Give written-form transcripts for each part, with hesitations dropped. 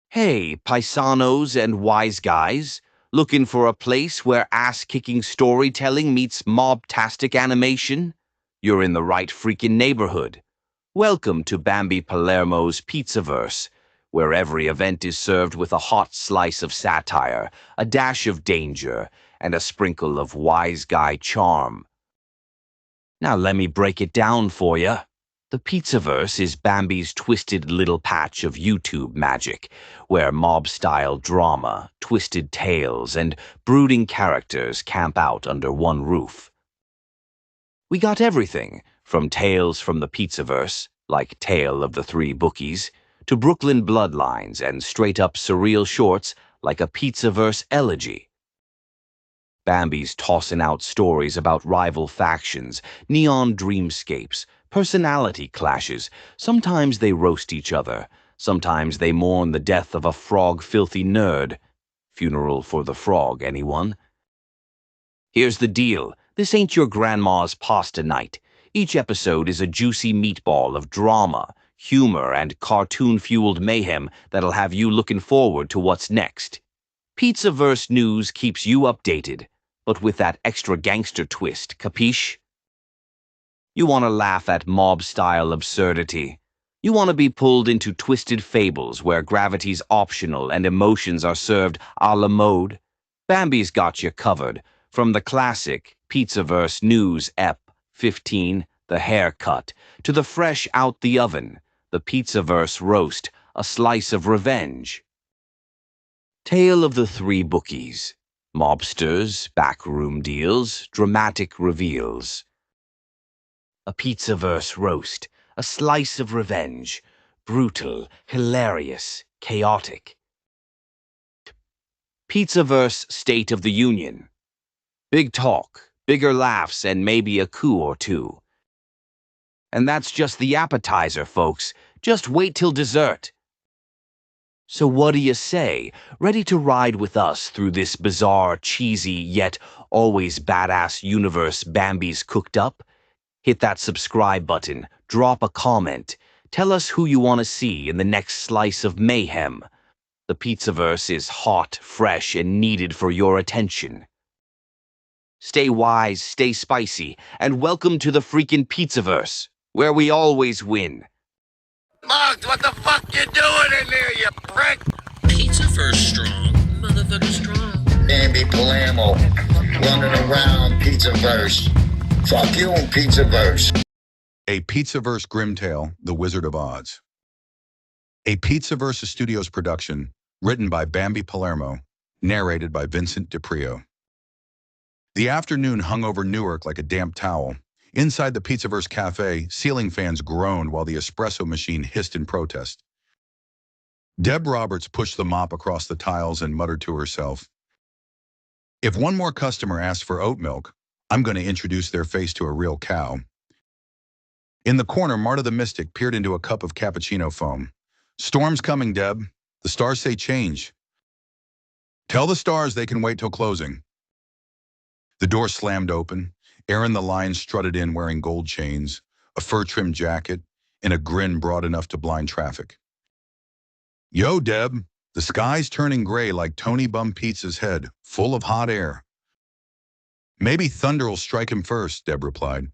Hey, paisanos and wise guys, looking for a place where ass-kicking storytelling meets mob-tastic animation? You're in the right freaking neighborhood. Welcome to Bambi Palermo's Pizzaverse, where every event is served with a hot slice of satire, a dash of danger, and a sprinkle of wise guy charm. Now let me break it down for you. The Pizzaverse is Bambi's twisted little patch of YouTube magic, where mob-style drama, twisted tales, and brooding characters camp out under one roof. We got everything, from tales from the Pizzaverse, like Tale of the Three Bookies, to Brooklyn bloodlines and straight-up surreal shorts like a Pizzaverse elegy. Bambi's tossing out stories about rival factions, neon dreamscapes, personality clashes. Sometimes they roast each other. Sometimes they mourn the death of a frog-filthy nerd. Funeral for the frog, anyone? Here's the deal. This ain't your grandma's pasta night. Each episode is a juicy meatball of drama, humor, and cartoon-fueled mayhem that'll have you looking forward to what's next. Pizzaverse news keeps you updated, but with that extra gangster twist, capiche? You want to laugh at mob-style absurdity. You want to be pulled into twisted fables where gravity's optional and emotions are served a la mode. Bambi's got you covered, from the classic Pizzaverse News Ep. 15, The Haircut, to the fresh out the oven, the Pizzaverse Roast, a slice of revenge. Tale of the Three Bookies. Mobsters, backroom deals, dramatic reveals. A Pizzaverse roast, a slice of revenge, brutal, hilarious, chaotic. Pizzaverse State of the Union. Big talk, bigger laughs, and maybe a coup or two. And that's just the appetizer, folks. Just wait till dessert. So what do you say? Ready to ride with us through this bizarre, cheesy, yet always badass universe Bambi's cooked up? Hit that subscribe button, drop a comment, tell us who you want to see in the next slice of mayhem. The Pizzaverse is hot, fresh, and needed for your attention. Stay wise, stay spicy, and welcome to the freaking Pizzaverse, where we always win. Mugs, what the fuck you doing in there, you prick? Pizzaverse strong, motherfucker strong. Bambi Palermo, running around Pizzaverse. Fuck you and Pizzaverse. A Pizzaverse Grimm Tale, The Wizzard of Oddz. A Pizzaverse Studios production, written by Bambi Palermo, narrated by Vincent DiPrio. The afternoon hung over Newark like a damp towel. Inside the Pizzaverse cafe, ceiling fans groaned while the espresso machine hissed in protest. Deb Roberts pushed the mop across the tiles and muttered to herself, "If one more customer asks for oat milk, I'm going to introduce their face to a real cow." In the corner, Marta the Mystic peered into a cup of cappuccino foam. "Storm's coming, Deb. The stars say change. Tell the stars they can wait till closing." The door slammed open. Aaron the Lion strutted in wearing gold chains, a fur-trimmed jacket, and a grin broad enough to blind traffic. "Yo, Deb, the sky's turning gray like Tony Bum Pizza's head, full of hot air." "Maybe thunder will strike him first," Deb replied.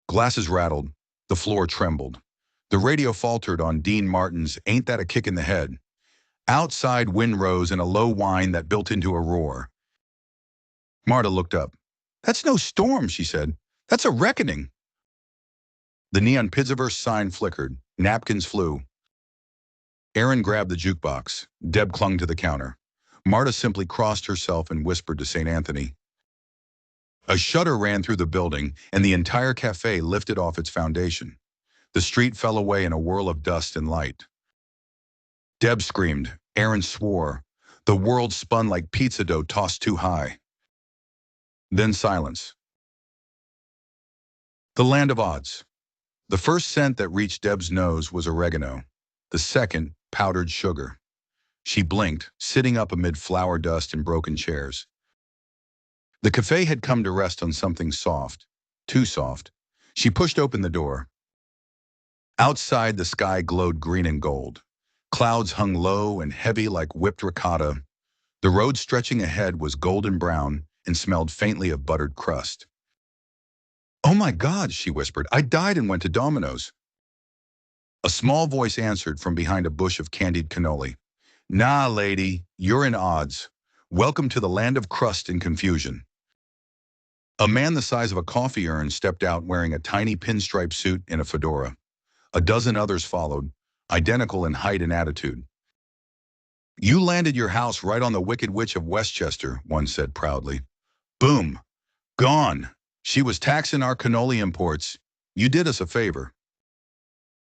Glasses rattled. The floor trembled. The radio faltered on Dean Martin's "Ain't That a Kick in the Head?" Outside, wind rose in a low whine that built into a roar. Marta looked up. "That's no storm," she said. "That's a reckoning." The neon Pizzaverse sign flickered. Napkins flew. Aaron grabbed the jukebox. Deb clung to the counter. Marta simply crossed herself and whispered to St. Anthony. A shudder ran through the building, and the entire cafe lifted off its foundation. The street fell away in a whirl of dust and light. Deb screamed. Aaron swore. The world spun like pizza dough tossed too high. Then silence. The Land of Oddz. The first scent that reached Deb's nose was oregano. The second, powdered sugar. She blinked, sitting up amid flour dust and broken chairs. The café had come to rest on something soft, too soft. She pushed open the door. Outside, the sky glowed green and gold. Clouds hung low and heavy like whipped ricotta. The road stretching ahead was golden brown and smelled faintly of buttered crust. "Oh my God," she whispered, "I died and went to Domino's." A small voice answered from behind a bush of candied cannoli. "Nah, lady, you're in Oddz. Welcome to the land of crust and confusion." A man the size of a coffee urn stepped out wearing a tiny pinstripe suit and a fedora. A dozen others followed, identical in height and attitude. "You landed your house right on the Wicked Witch of Westchester," one said proudly. "Boom. Gone. She was taxing our cannoli imports. You did us a favor."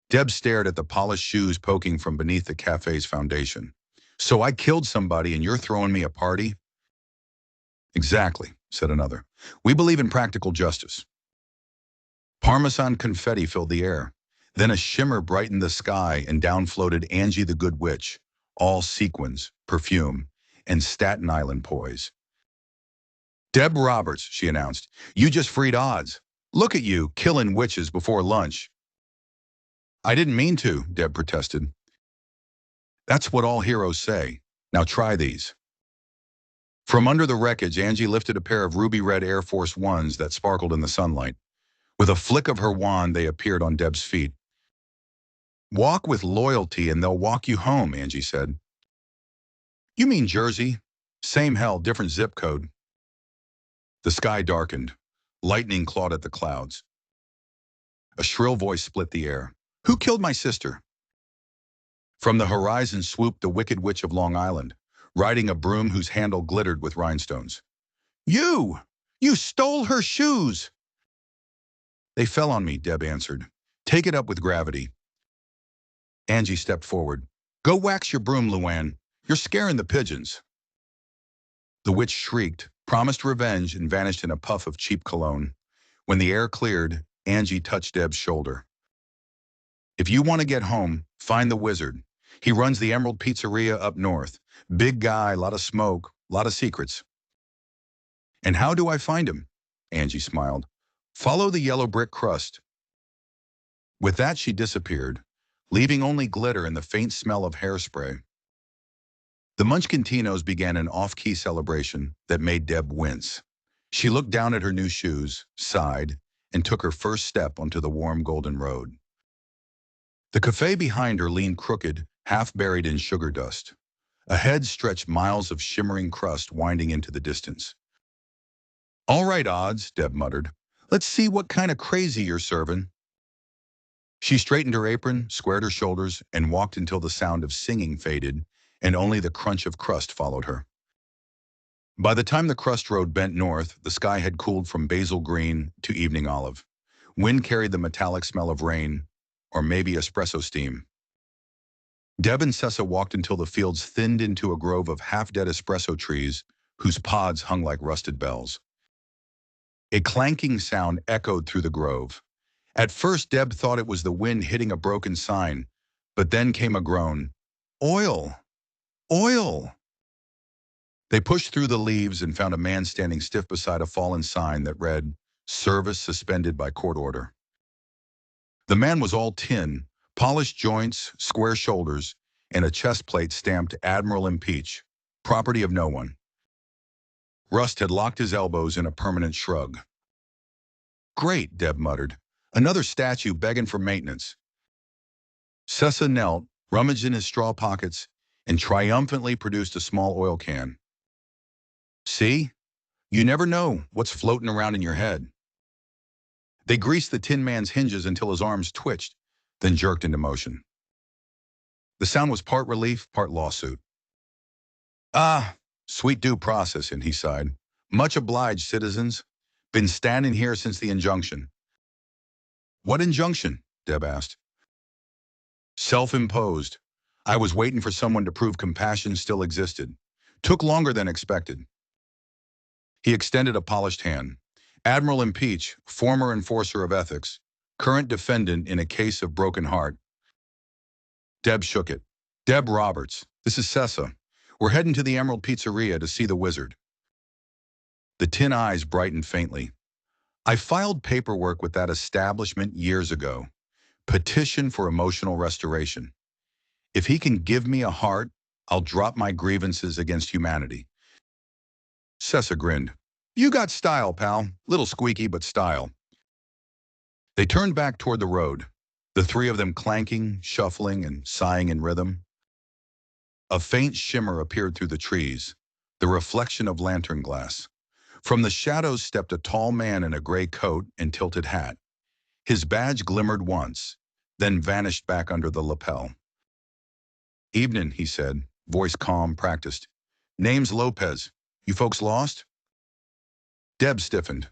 Deb stared at the polished shoes poking from beneath the cafe's foundation. "So I killed somebody and you're throwing me a party?" "Exactly," said another. "We believe in practical justice." Parmesan confetti filled the air. Then a shimmer brightened the sky and down floated Angie the Good Witch, all sequins, perfume, and Staten Island poise. "Deb Roberts," she announced. "You just freed Oddz. Look at you, killing witches before lunch." "I didn't mean to," Deb protested. "That's what all heroes say. Now try these." From under the wreckage, Angie lifted a pair of ruby-red Air Force Ones that sparkled in the sunlight. With a flick of her wand, they appeared on Deb's feet. "Walk with loyalty and they'll walk you home," Angie said. "You mean Jersey? Same hell, different zip code." The sky darkened. Lightning clawed at the clouds. A shrill voice split the air. "Who killed my sister?" From the horizon swooped the Wicked Witch of Long Island, riding a broom whose handle glittered with rhinestones. "You! You stole her shoes!" "They fell on me," Deb answered. "Take it up with gravity." Angie stepped forward. "Go wax your broom, Luann. You're scaring the pigeons." The witch shrieked, promised revenge, and vanished in a puff of cheap cologne. When the air cleared, Angie touched Deb's shoulder. "If you want to get home, find the Wizzard. He runs the Emerald Pizzeria up north. Big guy, lot of smoke, lot of secrets." "And how do I find him?" Angie smiled. "Follow the yellow brick crust." With that, she disappeared, leaving only glitter and the faint smell of hairspray. The Munchkentinos began an off-key celebration that made Deb wince. She looked down at her new shoes, sighed, and took her first step onto the warm golden road. The café behind her leaned crooked, half buried in sugar dust. Ahead stretched miles of shimmering crust winding into the distance. "All right, Oddz," Deb muttered. "Let's see what kind of crazy you're serving." She straightened her apron, squared her shoulders, and walked until the sound of singing faded, and only the crunch of crust followed her. By the time the crust road bent north, the sky had cooled from basil green to evening olive. Wind carried the metallic smell of rain, or maybe espresso steam. Deb and Sessa walked until the fields thinned into a grove of half-dead espresso trees whose pods hung like rusted bells. A clanking sound echoed through the grove. At first, Deb thought it was the wind hitting a broken sign, but then came a groan. "Oil! Oil!" They pushed through the leaves and found a man standing stiff beside a fallen sign that read, "Service suspended by court order." The man was all tin, polished joints, square shoulders, and a chest plate stamped Admiral Impeach, property of no one. Rust had locked his elbows in a permanent shrug. "Great," Deb muttered. "Another statue begging for maintenance." Sessa knelt, rummaged in his straw pockets, and triumphantly produced a small oil can. "See? You never know what's floating around in your head." They greased the tin man's hinges until his arms twitched, then jerked into motion. The sound was part relief, part lawsuit. "Ah, sweet due process," and he sighed. "Much obliged, citizens. Been standing here since the injunction." "What injunction?" Deb asked. "Self-imposed. I was waiting for someone to prove compassion still existed. Took longer than expected." He extended a polished hand. "Admiral Impeach, former enforcer of ethics, current defendant in a case of broken heart." Deb shook it. "Deb Roberts, this is Sessa. We're heading to the Emerald Pizzeria to see the Wizzard." The tin eyes brightened faintly. "I filed paperwork with that establishment years ago. Petition for emotional restoration. If he can give me a heart, I'll drop my grievances against humanity. Sessa grinned. You got style, pal. Little squeaky, but style. They turned back toward the road, the three of them clanking, shuffling, and sighing in rhythm. A faint shimmer appeared through the trees, the reflection of lantern glass. From the shadows stepped a tall man in a gray coat and tilted hat. His badge glimmered once, then vanished back under the lapel. Evening, he said, voice calm, practiced. Name's Lopez. You folks lost? Deb stiffened.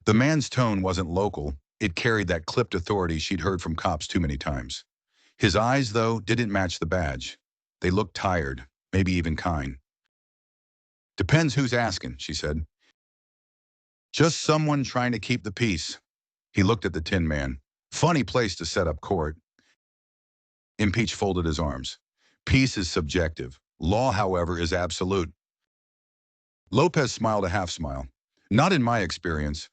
The man's tone wasn't local. It carried that clipped authority she'd heard from cops too many times. His eyes, though, didn't match the badge. They looked tired, maybe even kind. Depends who's asking, she said. Just someone trying to keep the peace. He looked at the Tin Man. Funny place to set up court. Impeach folded his arms. Peace is subjective. Law, however, is absolute. Lopez smiled a half-smile. Not in my experience.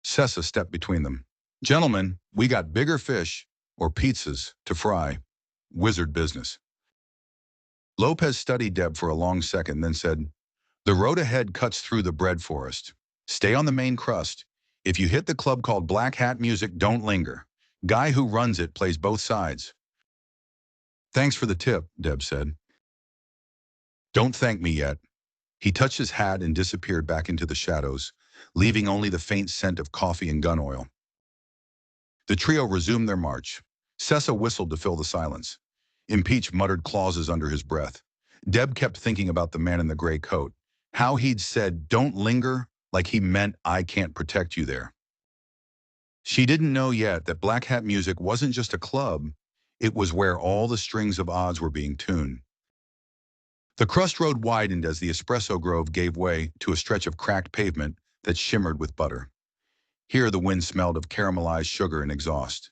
Sessa stepped between them. Gentlemen, we got bigger fish, or pizzas, to fry. Wizzard business. Lopez studied Deb for a long second, then said, The road ahead cuts through the bread forest. Stay on the main crust. If you hit the club called Black Hat Music, don't linger. Guy who runs it plays both sides. Thanks for the tip, Deb said. Don't thank me yet. He touched his hat and disappeared back into the shadows, leaving only the faint scent of coffee and gun oil. The trio resumed their march. Sessa whistled to fill the silence. Impeach muttered clauses under his breath. Deb kept thinking about the man in the gray coat, how he'd said, don't linger, like he meant I can't protect you there. She didn't know yet that Black Hat Music wasn't just a club, it was where all the strings of odds were being tuned. The crust road widened as the espresso grove gave way to a stretch of cracked pavement that shimmered with butter. Here the wind smelled of caramelized sugar and exhaust.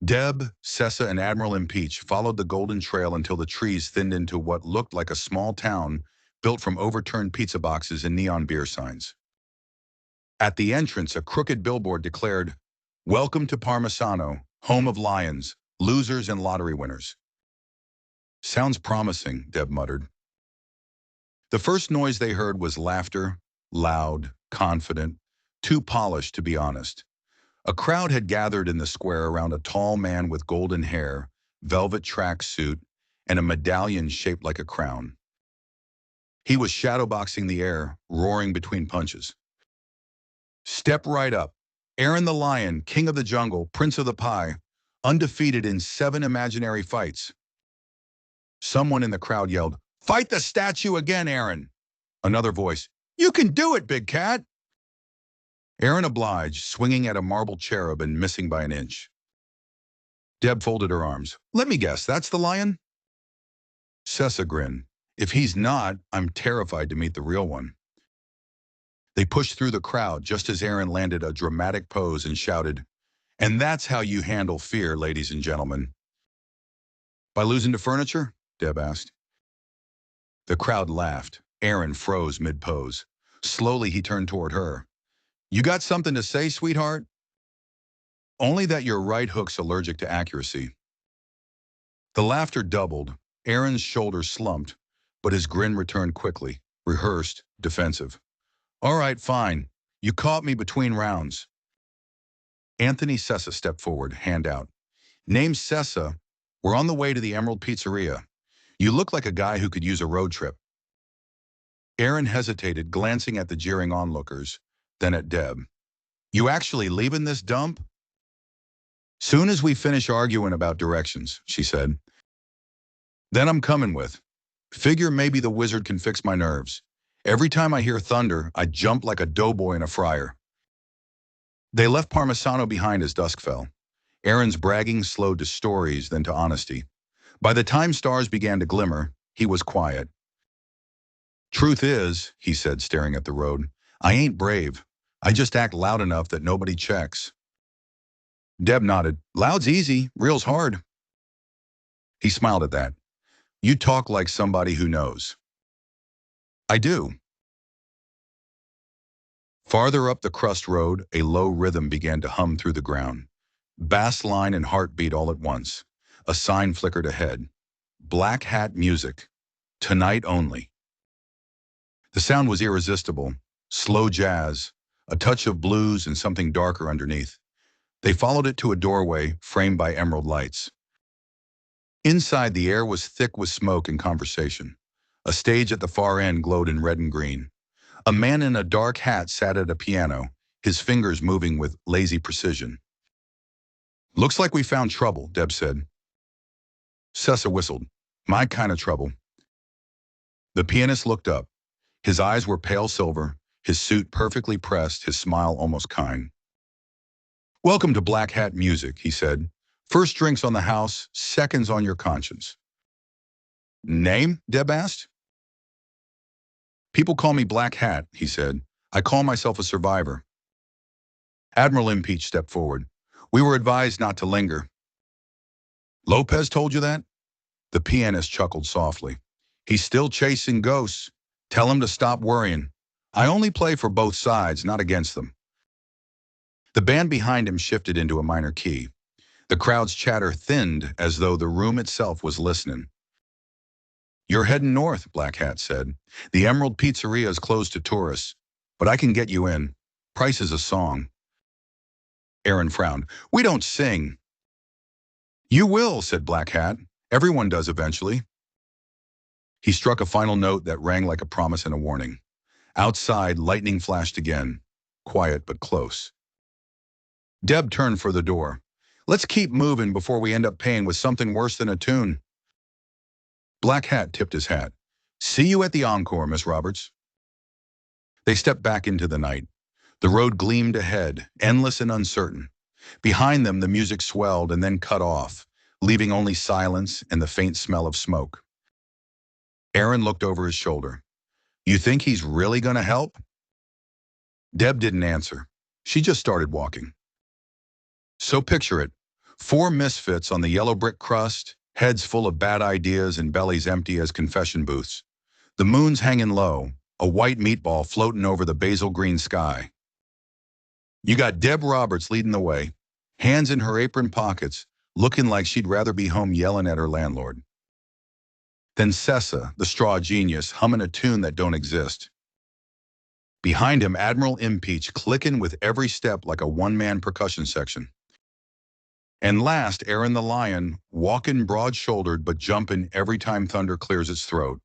Deb, Sessa, and Admiral Impeach followed the golden trail until the trees thinned into what looked like a small town built from overturned pizza boxes and neon beer signs. At the entrance, a crooked billboard declared, Welcome to Parmesano, home of lions, losers, and lottery winners. Sounds promising, Deb muttered. The first noise they heard was laughter, loud, confident, too polished to be honest. A crowd had gathered in the square around a tall man with golden hair, velvet tracksuit, and a medallion shaped like a crown. He was shadowboxing the air, roaring between punches. Step right up. Aaron the Lion, king of the jungle, prince of the pie, undefeated in 7 imaginary fights. Someone in the crowd yelled, Fight the statue again, Aaron. Another voice, You can do it, big cat. Aaron obliged, swinging at a marble cherub and missing by an inch. Deb folded her arms. Let me guess, that's the lion? Sessa grinned. If he's not, I'm terrified to meet the real one. They pushed through the crowd just as Aaron landed a dramatic pose and shouted, And that's how you handle fear, ladies and gentlemen. By losing to furniture? Deb asked. The crowd laughed. Aaron froze mid-pose. Slowly he turned toward her. You got something to say, sweetheart? Only that your right hook's allergic to accuracy. The laughter doubled. Aaron's shoulders slumped, but his grin returned quickly, rehearsed, defensive. All right, fine. You caught me between rounds. Anthony Sessa stepped forward, hand out. Name's Sessa. We're on the way to the Emerald Pizzeria. You look like a guy who could use a road trip. Aaron hesitated, glancing at the jeering onlookers, then at Deb. You actually leaving this dump? Soon as we finish arguing about directions, she said. Then I'm coming with. Figure maybe the wizard can fix my nerves. Every time I hear thunder, I jump like a doughboy in a fryer. They left Parmesano behind as dusk fell. Aaron's bragging slowed to stories, then to honesty. By the time stars began to glimmer, he was quiet. Truth is, he said, staring at the road, I ain't brave. I just act loud enough that nobody checks. Deb nodded. Loud's easy, real's hard. He smiled at that. You talk like somebody who knows. I do. Farther up the crust road, a low rhythm began to hum through the ground. Bass line and heartbeat all at once. A sign flickered ahead. Black Hat Music. Tonight only. The sound was irresistible. Slow jazz, a touch of blues and something darker underneath. They followed it to a doorway framed by emerald lights. Inside, the air was thick with smoke and conversation. A stage at the far end glowed in red and green. A man in a dark hat sat at a piano, his fingers moving with lazy precision. "Looks like we found trouble," Deb said. Sessa whistled. "My kind of trouble." The pianist looked up. His eyes were pale silver, his suit perfectly pressed, his smile almost kind. "Welcome to Black Hat Music," he said. "First drinks on the house, seconds on your conscience." "Name?" Deb asked. "People call me Black Hat," he said. "I call myself a survivor." Admiral Impeach stepped forward. "We were advised not to linger." "Lopez told you that?" The pianist chuckled softly. "He's still chasing ghosts. Tell him to stop worrying. I only play for both sides, not against them." The band behind him shifted into a minor key. The crowd's chatter thinned as though the room itself was listening. "You're heading north," Black Hat said. "The Emerald Pizzeria is closed to tourists, but I can get you in. Price is a song." Aaron frowned. "We don't sing." "You will," said Black Hat. "Everyone does eventually." He struck a final note that rang like a promise and a warning. Outside, lightning flashed again. Quiet but close. Deb turned for the door. "Let's keep moving before we end up paying with something worse than a tune." Black Hat tipped his hat. "See you at the encore, Miss Roberts." They stepped back into the night. The road gleamed ahead, endless and uncertain. Behind them, the music swelled and then cut off, leaving only silence and the faint smell of smoke. Aaron looked over his shoulder. "You think he's really going to help?" Deb didn't answer. She just started walking. So picture it. 4 misfits on the yellow brick crust, heads full of bad ideas and bellies empty as confession booths. The moon's hanging low, a white meatball floating over the basil green sky. You got Deb Roberts leading the way, hands in her apron pockets, looking like she'd rather be home yelling at her landlord. Then Sessa, the straw genius, humming a tune that don't exist. Behind him, Admiral Impeach clicking with every step like a one-man percussion section. And last, Aaron the Lion, walking broad-shouldered but jumping every time thunder clears its throat.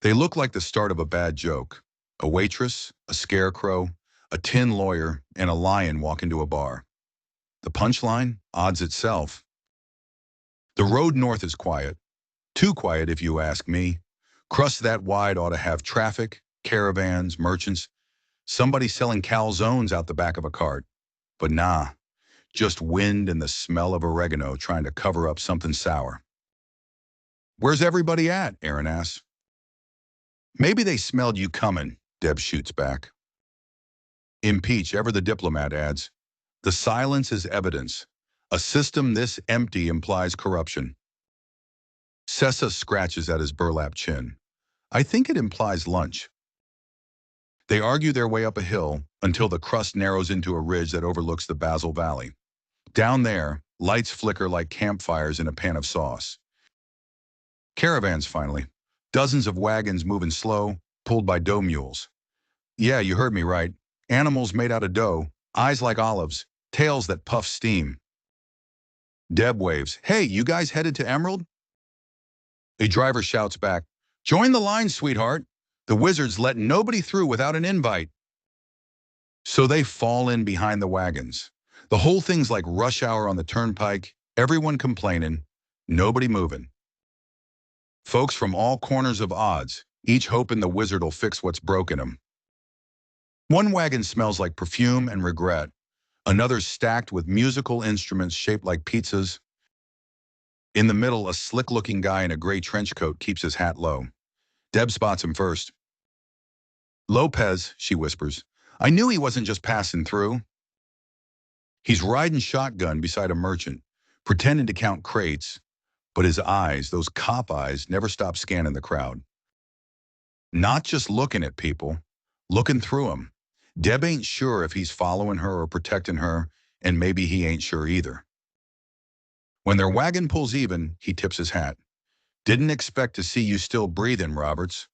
They look like the start of a bad joke. A waitress, a scarecrow, a tin lawyer, and a lion walk into a bar. The punchline? Oddz itself. The road north is quiet. Too quiet if you ask me. Crust that wide ought to have traffic, caravans, merchants, somebody selling calzones out the back of a cart. But nah, just wind and the smell of oregano trying to cover up something sour. "Where's everybody at?" Aaron asks. "Maybe they smelled you coming," Deb shoots back. Impeach, ever the diplomat, adds, "The silence is evidence. A system this empty implies corruption." Sessa scratches at his burlap chin. "I think it implies lunch." They argue their way up a hill until the crust narrows into a ridge that overlooks the Basil Valley. Down there, lights flicker like campfires in a pan of sauce. Caravans, finally. Dozens of wagons moving slow, pulled by dough mules. Yeah, you heard me right. Animals made out of dough, eyes like olives, tails that puff steam. Deb waves. "Hey, you guys headed to Emerald?" A driver shouts back, "Join the line, sweetheart. The Wizzard's letting nobody through without an invite." So they fall in behind the wagons. The whole thing's like rush hour on the turnpike, everyone complaining, nobody moving. Folks from all corners of Oddz, each hoping the Wizzard'll fix what's broken them. One wagon smells like perfume and regret. Another's stacked with musical instruments shaped like pizzas. In the middle, a slick-looking guy in a gray trench coat keeps his hat low. Deb spots him first. "Lopez," she whispers. "I knew he wasn't just passing through." He's riding shotgun beside a merchant, pretending to count crates, but his eyes, those cop eyes, never stop scanning the crowd. Not just looking at people, looking through them. Deb ain't sure if he's following her or protecting her, and maybe he ain't sure either. When their wagon pulls even, he tips his hat. Didn't expect to see you still breathing, Roberts.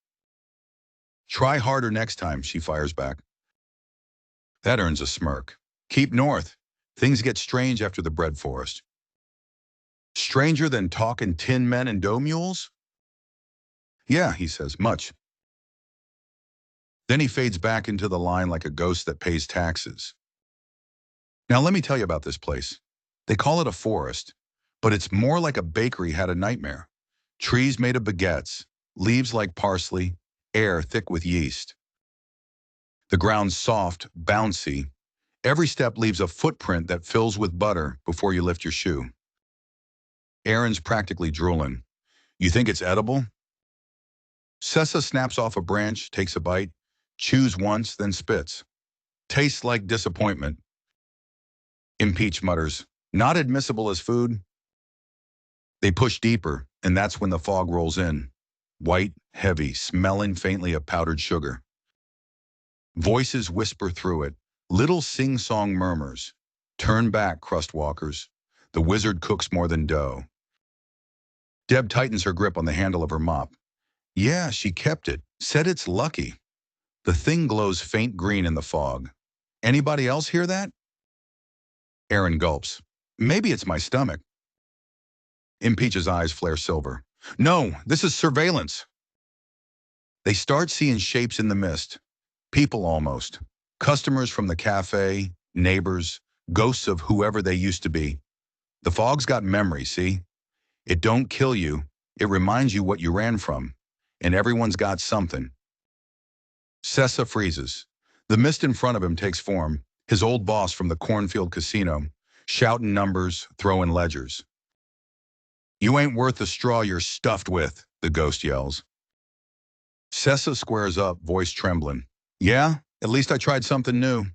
Try harder next time, she fires back. That earns a smirk. Keep north. Things get strange after the bread forest. Stranger than talking tin men and dough mules? Yeah, he says, much. Then he fades back into the line like a ghost that pays taxes. Now let me tell you about this place. They call it a forest, but it's more like a bakery had a nightmare. Trees made of baguettes, leaves like parsley, air thick with yeast. The ground's soft, bouncy. Every step leaves a footprint that fills with butter before you lift your shoe. Aaron's practically drooling. You think it's edible? Sessa snaps off a branch, takes a bite, chews once, then spits. Tastes like disappointment. Impeach mutters, not admissible as food. They push deeper, and that's when the fog rolls in. White, heavy, smelling faintly of powdered sugar. Voices whisper through it, little sing-song murmurs. Turn back, crust walkers. The wizard cooks more than dough. Deb tightens her grip on the handle of her mop. Yeah, she kept it. Said it's lucky. The thing glows faint green in the fog. Anybody else hear that? Aaron gulps. Maybe it's my stomach. Impeach's eyes flare silver. No, this is surveillance. They start seeing shapes in the mist. People almost. Customers from the cafe, neighbors, ghosts of whoever they used to be. The fog's got memory, see? It don't kill you. It reminds you what you ran from. And everyone's got something. Sessa freezes. The mist in front of him takes form. His old boss from the Cornfield Casino, shouting numbers, throwing ledgers. You ain't worth the straw you're stuffed with, the ghost yells. Sessa squares up, voice trembling. Yeah, at least I tried something new.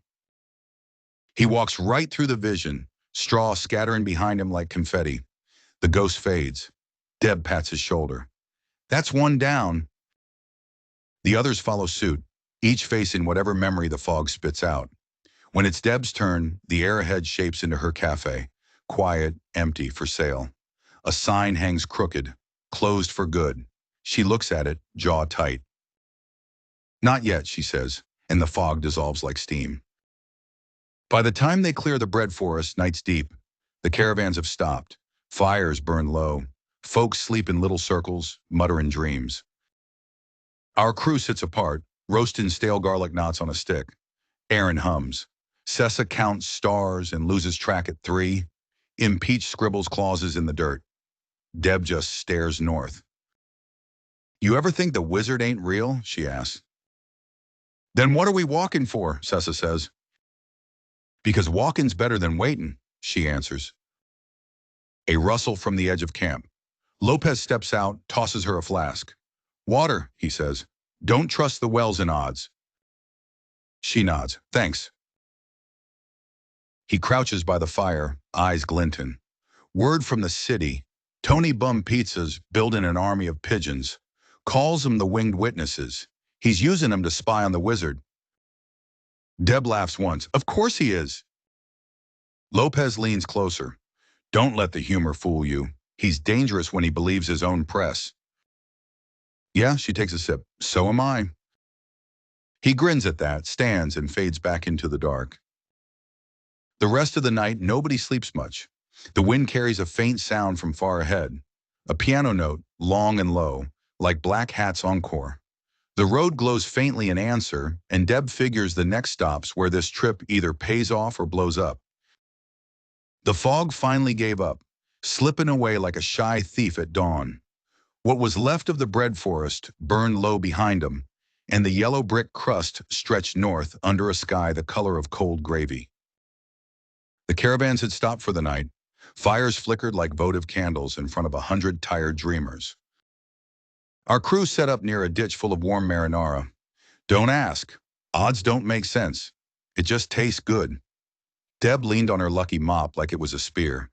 He walks right through the vision, straw scattering behind him like confetti. The ghost fades. Deb pats his shoulder. That's one down. The others follow suit, each facing whatever memory the fog spits out. When it's Deb's turn, the air ahead shapes into her cafe. Quiet, empty, for sale. A sign hangs crooked, closed for good. She looks at it, jaw tight. Not yet, she says, and the fog dissolves like steam. By the time they clear the bread forest, night's deep. The caravans have stopped. Fires burn low. Folks sleep in little circles, muttering dreams. Our crew sits apart, roasting stale garlic knots on a stick. Aaron hums. Sessa counts stars and loses track at 3. Impeach scribbles clauses in the dirt. Deb just stares north. You ever think the wizard ain't real? She asks. Then what are we walking for? Sessa says. Because walking's better than waiting, she answers. A rustle from the edge of camp. Lopez steps out, tosses her a flask. Water, he says. Don't trust the wells in Oddz. She nods. Thanks. He crouches by the fire, eyes glinting. Word from the city. Tony Bum Pizza's building an army of pigeons. Calls them the winged witnesses. He's using them to spy on the wizard. Deb laughs once. Of course he is. Lopez leans closer. Don't let the humor fool you. He's dangerous when he believes his own press. Yeah, she takes a sip. So am I. He grins at that, stands, and fades back into the dark. The rest of the night, nobody sleeps much. The wind carries a faint sound from far ahead. A piano note, long and low, like Black Hat's encore. The road glows faintly in answer, and Deb figures the next stop's where this trip either pays off or blows up. The fog finally gave up, slipping away like a shy thief at dawn. What was left of the bread forest burned low behind them, and the yellow brick crust stretched north under a sky the color of cold gravy. The caravans had stopped for the night. Fires flickered like votive candles in front of 100 tired dreamers. Our crew set up near a ditch full of warm marinara. Don't ask. Odds don't make sense. It just tastes good. Deb leaned on her lucky mop like it was a spear.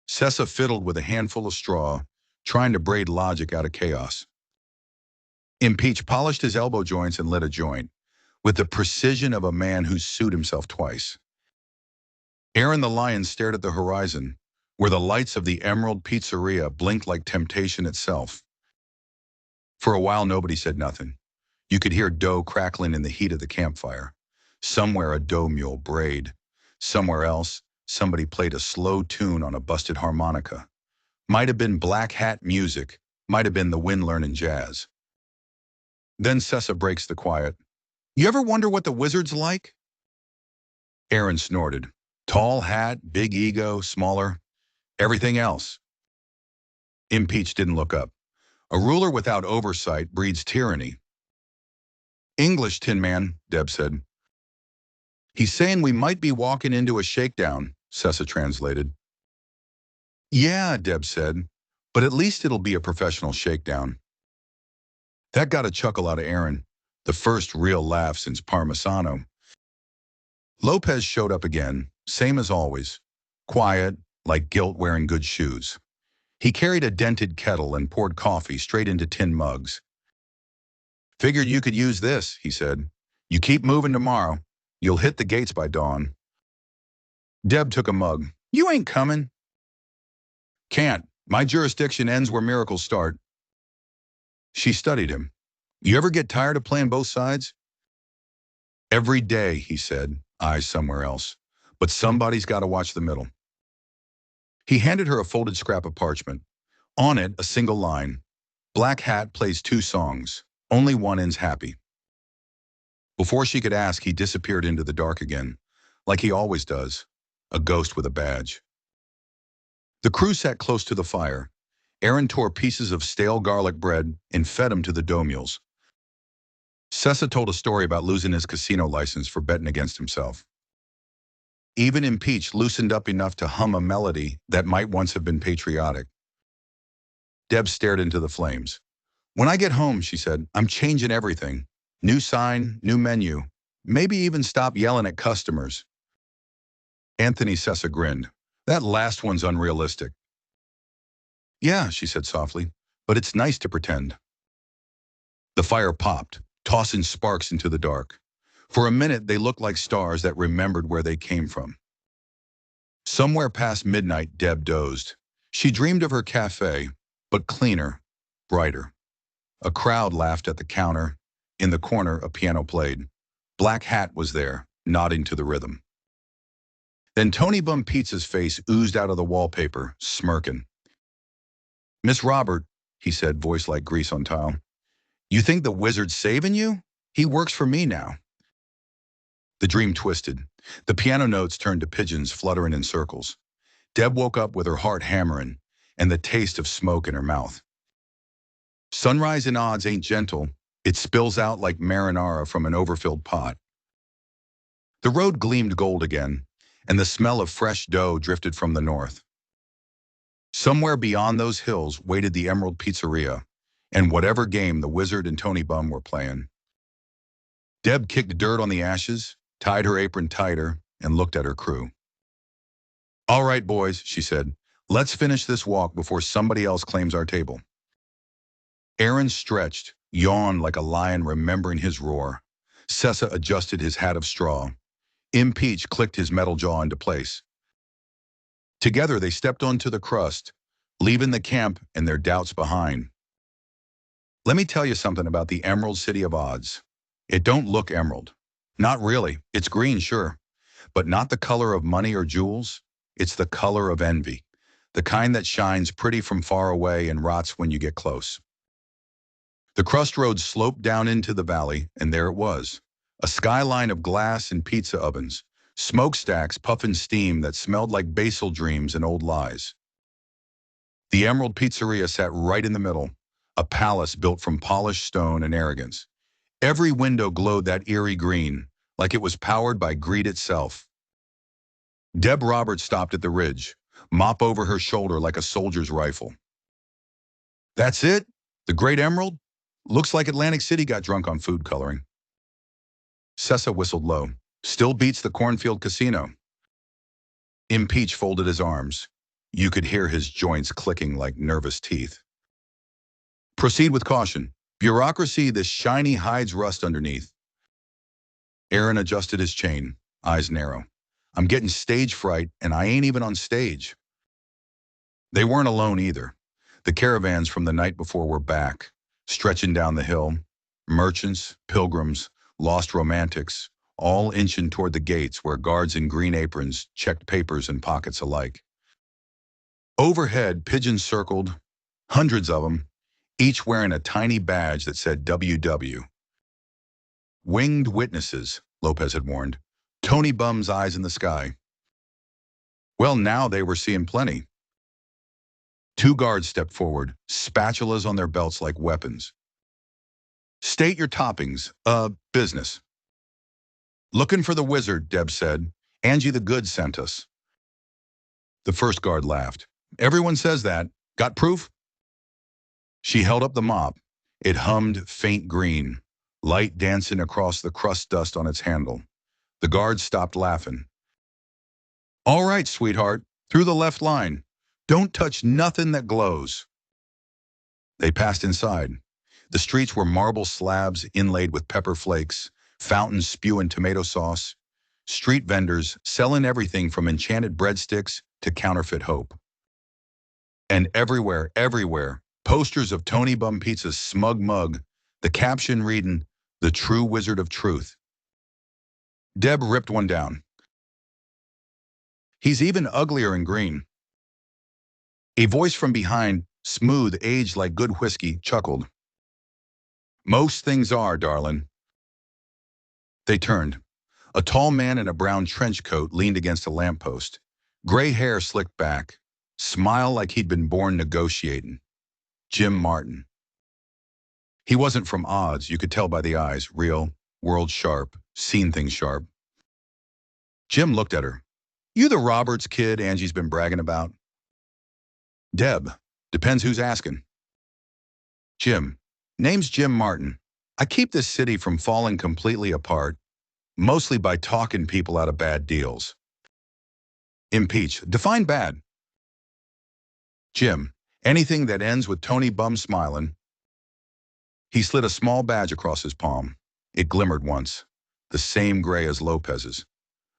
Sessa fiddled with a handful of straw, trying to braid logic out of chaos. Impeach polished his elbow joints and lit a joint, with the precision of a man who's sued himself twice. Aaron the lion stared at the horizon, where the lights of the Emerald Pizzeria blinked like temptation itself. For a while, nobody said nothing. You could hear dough crackling in the heat of the campfire. Somewhere a dough mule brayed. Somewhere else, somebody played a slow tune on a busted harmonica. Might have been black hat music, might have been the wind learning jazz. Then Sessa breaks the quiet. You ever wonder what the Wizzard's like? Aaron snorted. Tall hat, big ego, smaller, everything else. Impeach didn't look up. A ruler without oversight breeds tyranny. English, Tin Man, Deb said. He's saying we might be walking into a shakedown, Sessa translated. Yeah, Deb said, but at least it'll be a professional shakedown. That got a chuckle out of Aaron, the first real laugh since Parmesano. Lopez showed up again, same as always, quiet, like guilt wearing good shoes. He carried a dented kettle and poured coffee straight into tin mugs. Figured you could use this, he said. You keep moving tomorrow. You'll hit the gates by dawn. Deb took a mug. You ain't coming. Can't. My jurisdiction ends where miracles start. She studied him. You ever get tired of playing both sides? Every day, he said, eyes somewhere else. But somebody's got to watch the middle. He handed her a folded scrap of parchment. On it, a single line. Black Hat plays 2 songs. Only one ends happy. Before she could ask, he disappeared into the dark again, like he always does, a ghost with a badge. The crew sat close to the fire. Aaron tore pieces of stale garlic bread and fed them to the dough mules. Sessa told a story about losing his casino license for betting against himself. Even Impeach loosened up enough to hum a melody that might once have been patriotic. Deb stared into the flames. When I get home, she said, I'm changing everything. New sign, new menu. Maybe even stop yelling at customers. Anthony Sessa grinned. That last one's unrealistic. Yeah, she said softly, but it's nice to pretend. The fire popped, tossing sparks into the dark. For a minute, they looked like stars that remembered where they came from. Somewhere past midnight, Deb dozed. She dreamed of her cafe, but cleaner, brighter. A crowd laughed at the counter. In the corner, a piano played. Black Hat was there, nodding to the rhythm. Then Tony Bum Pizza's face oozed out of the wallpaper, smirking. Miss Robert, he said, voice like grease on tile. You think the Wizzard's saving you? He works for me now. The dream twisted. The piano notes turned to pigeons fluttering in circles. Deb woke up with her heart hammering and the taste of smoke in her mouth. Sunrise in Oddz ain't gentle. It spills out like marinara from an overfilled pot. The road gleamed gold again, and the smell of fresh dough drifted from the north. Somewhere beyond those hills waited the Emerald Pizzeria, and whatever game the Wizzard and Tony Bum were playing. Deb kicked dirt on the ashes, tied her apron tighter, and looked at her crew. All right, boys, she said, let's finish this walk before somebody else claims our table. Aaron stretched, yawned like a lion remembering his roar. Sessa adjusted his hat of straw. Impeach clicked his metal jaw into place. Together they stepped onto the crust, leaving the camp and their doubts behind. Let me tell you something about the Emerald City of Oddz. It don't look emerald. Not really. It's green, sure. But not the color of money or jewels. It's the color of envy. The kind that shines pretty from far away and rots when you get close. The crust road sloped down into the valley, and there it was. A skyline of glass and pizza ovens, smokestacks puffing steam that smelled like basil dreams and old lies. The Emerald Pizzeria sat right in the middle, a palace built from polished stone and arrogance. Every window glowed that eerie green, like it was powered by greed itself. Deb Roberts stopped at the ridge, mop over her shoulder like a soldier's rifle. That's it? The Great Emerald? Looks like Atlantic City got drunk on food coloring. Sessa whistled low. Still beats the Cornfield Casino. Impeach folded his arms. You could hear his joints clicking like nervous teeth. Proceed with caution. Bureaucracy, this shiny hides rust underneath. Aaron adjusted his chain, eyes narrow. I'm getting stage fright, and I ain't even on stage. They weren't alone either. The caravans from the night before were back, stretching down the hill. Merchants, pilgrims, lost romantics, all inching toward the gates where guards in green aprons checked papers and pockets alike. Overhead, pigeons circled, hundreds of them, each wearing a tiny badge that said WW. Winged witnesses, Lopez had warned. Tony Bum's eyes in the sky. Well, now they were seeing plenty. Two guards stepped forward, spatulas on their belts like weapons. State your toppings. Business. Looking for the Wizzard, Deb said. Angie the Good sent us. The first guard laughed. Everyone says that. Got proof? She held up the mop. It hummed faint green, light dancing across the crust dust on its handle. The guard stopped laughing. All right, sweetheart, through the left line. Don't touch nothing that glows. They passed inside. The streets were marble slabs inlaid with pepper flakes, fountains spewing tomato sauce, street vendors selling everything from enchanted breadsticks to counterfeit hope. And everywhere, posters of Tony Bum Pizza's smug mug, the caption reading, "The True Wizard of Truth." Deb ripped one down. He's even uglier in green. A voice from behind, smooth, aged like good whiskey, chuckled. Most things are, darling. They turned. A tall man in a brown trench coat leaned against a lamppost. Gray hair slicked back. Smile like he'd been born negotiating. Jim Martin. He wasn't from Oddz, you could tell by the eyes, real, world sharp, seen things sharp. Jim looked at her. You the Roberts kid Angie's been bragging about? Deb, depends who's asking. Jim, name's Jim Martin. I keep this city from falling completely apart, mostly by talking people out of bad deals. Impeach, define bad. Jim, anything that ends with Tony Bum smiling. He slid a small badge across his palm. It glimmered once, the same gray as Lopez's.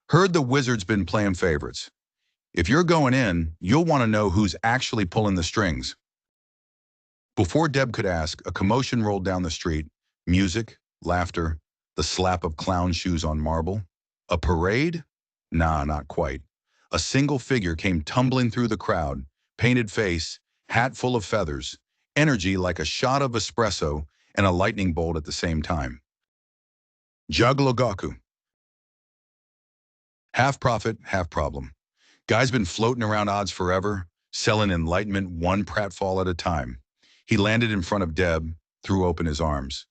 Heard the Wizzard's been playing favorites. If you're going in, you'll want to know who's actually pulling the strings. Before Deb could ask, a commotion rolled down the street. Music, laughter, the slap of clown shoes on marble. A parade? Nah, not quite. A single figure came tumbling through the crowd, painted face, hat full of feathers, energy like a shot of espresso and a lightning bolt at the same time. Juglogaku. Half profit, half problem. Guy's been floating around Oddz forever, selling enlightenment one pratfall at a time. He landed in front of Deb, threw open his arms.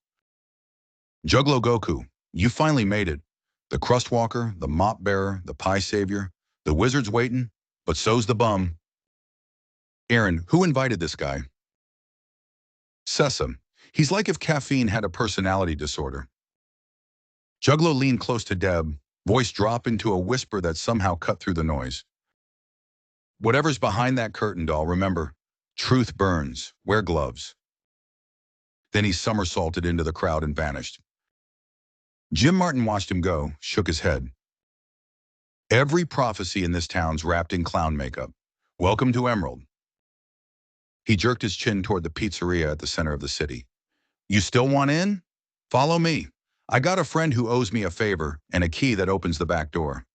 Juglogoku, you finally made it. The crust walker, the mop bearer, the pie savior. The Wizard's waiting, but so's the bum. Aaron, who invited this guy? Sesame. He's like if caffeine had a personality disorder. Juglo leaned close to Deb, voice drop into a whisper that somehow cut through the noise. Whatever's behind that curtain, doll, remember, truth burns, wear gloves. Then he somersaulted into the crowd and vanished. Jim Martin watched him go, shook his head. Every prophecy in this town's wrapped in clown makeup. Welcome to Emerald. He jerked his chin toward the pizzeria at the center of the city. You still want in? Follow me. I got a friend who owes me a favor and a key that opens the back door.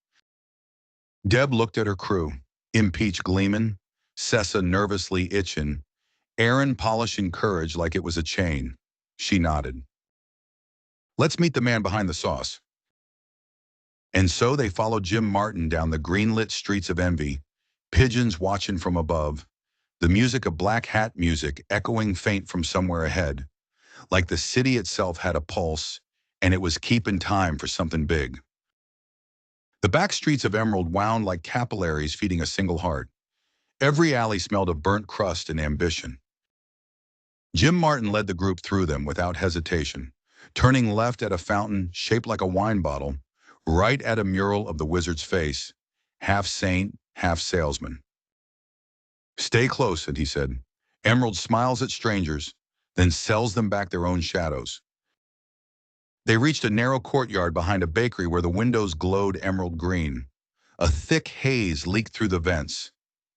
Deb looked at her crew, Impeach gleaming, Sessa nervously itching, Aaron polishing courage like it was a chain. She nodded. Let's meet the man behind the sauce. And so they followed Jim Martin down the green-lit streets of envy, pigeons watching from above, the music of black hat music echoing faint from somewhere ahead, like the city itself had a pulse, and it was keeping time for something big. The back streets of Emerald wound like capillaries feeding a single heart. Every alley smelled of burnt crust and ambition. Jim Martin led the group through them without hesitation, turning left at a fountain shaped like a wine bottle, right at a mural of the Wizard's face, half saint, half salesman. Stay close, he said. Emerald smiles at strangers, then sells them back their own shadows. They reached a narrow courtyard behind a bakery where the windows glowed emerald green. A thick haze leaked through the vents.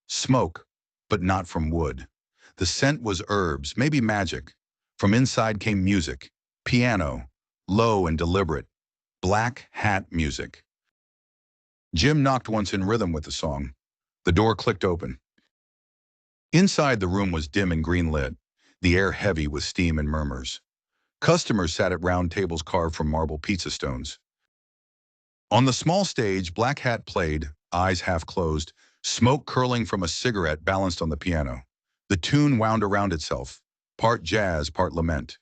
Smoke, but not from wood. The scent was herbs, maybe magic. From inside came music, piano, low and deliberate, black hat music. Jim knocked once in rhythm with the song. The door clicked open. Inside, the room was dim and green lit, the air heavy with steam and murmurs. Customers sat at round tables carved from marble pizza stones. On the small stage, Black Hat played, eyes half closed, smoke curling from a cigarette balanced on the piano. The tune wound around itself, part jazz, part lament.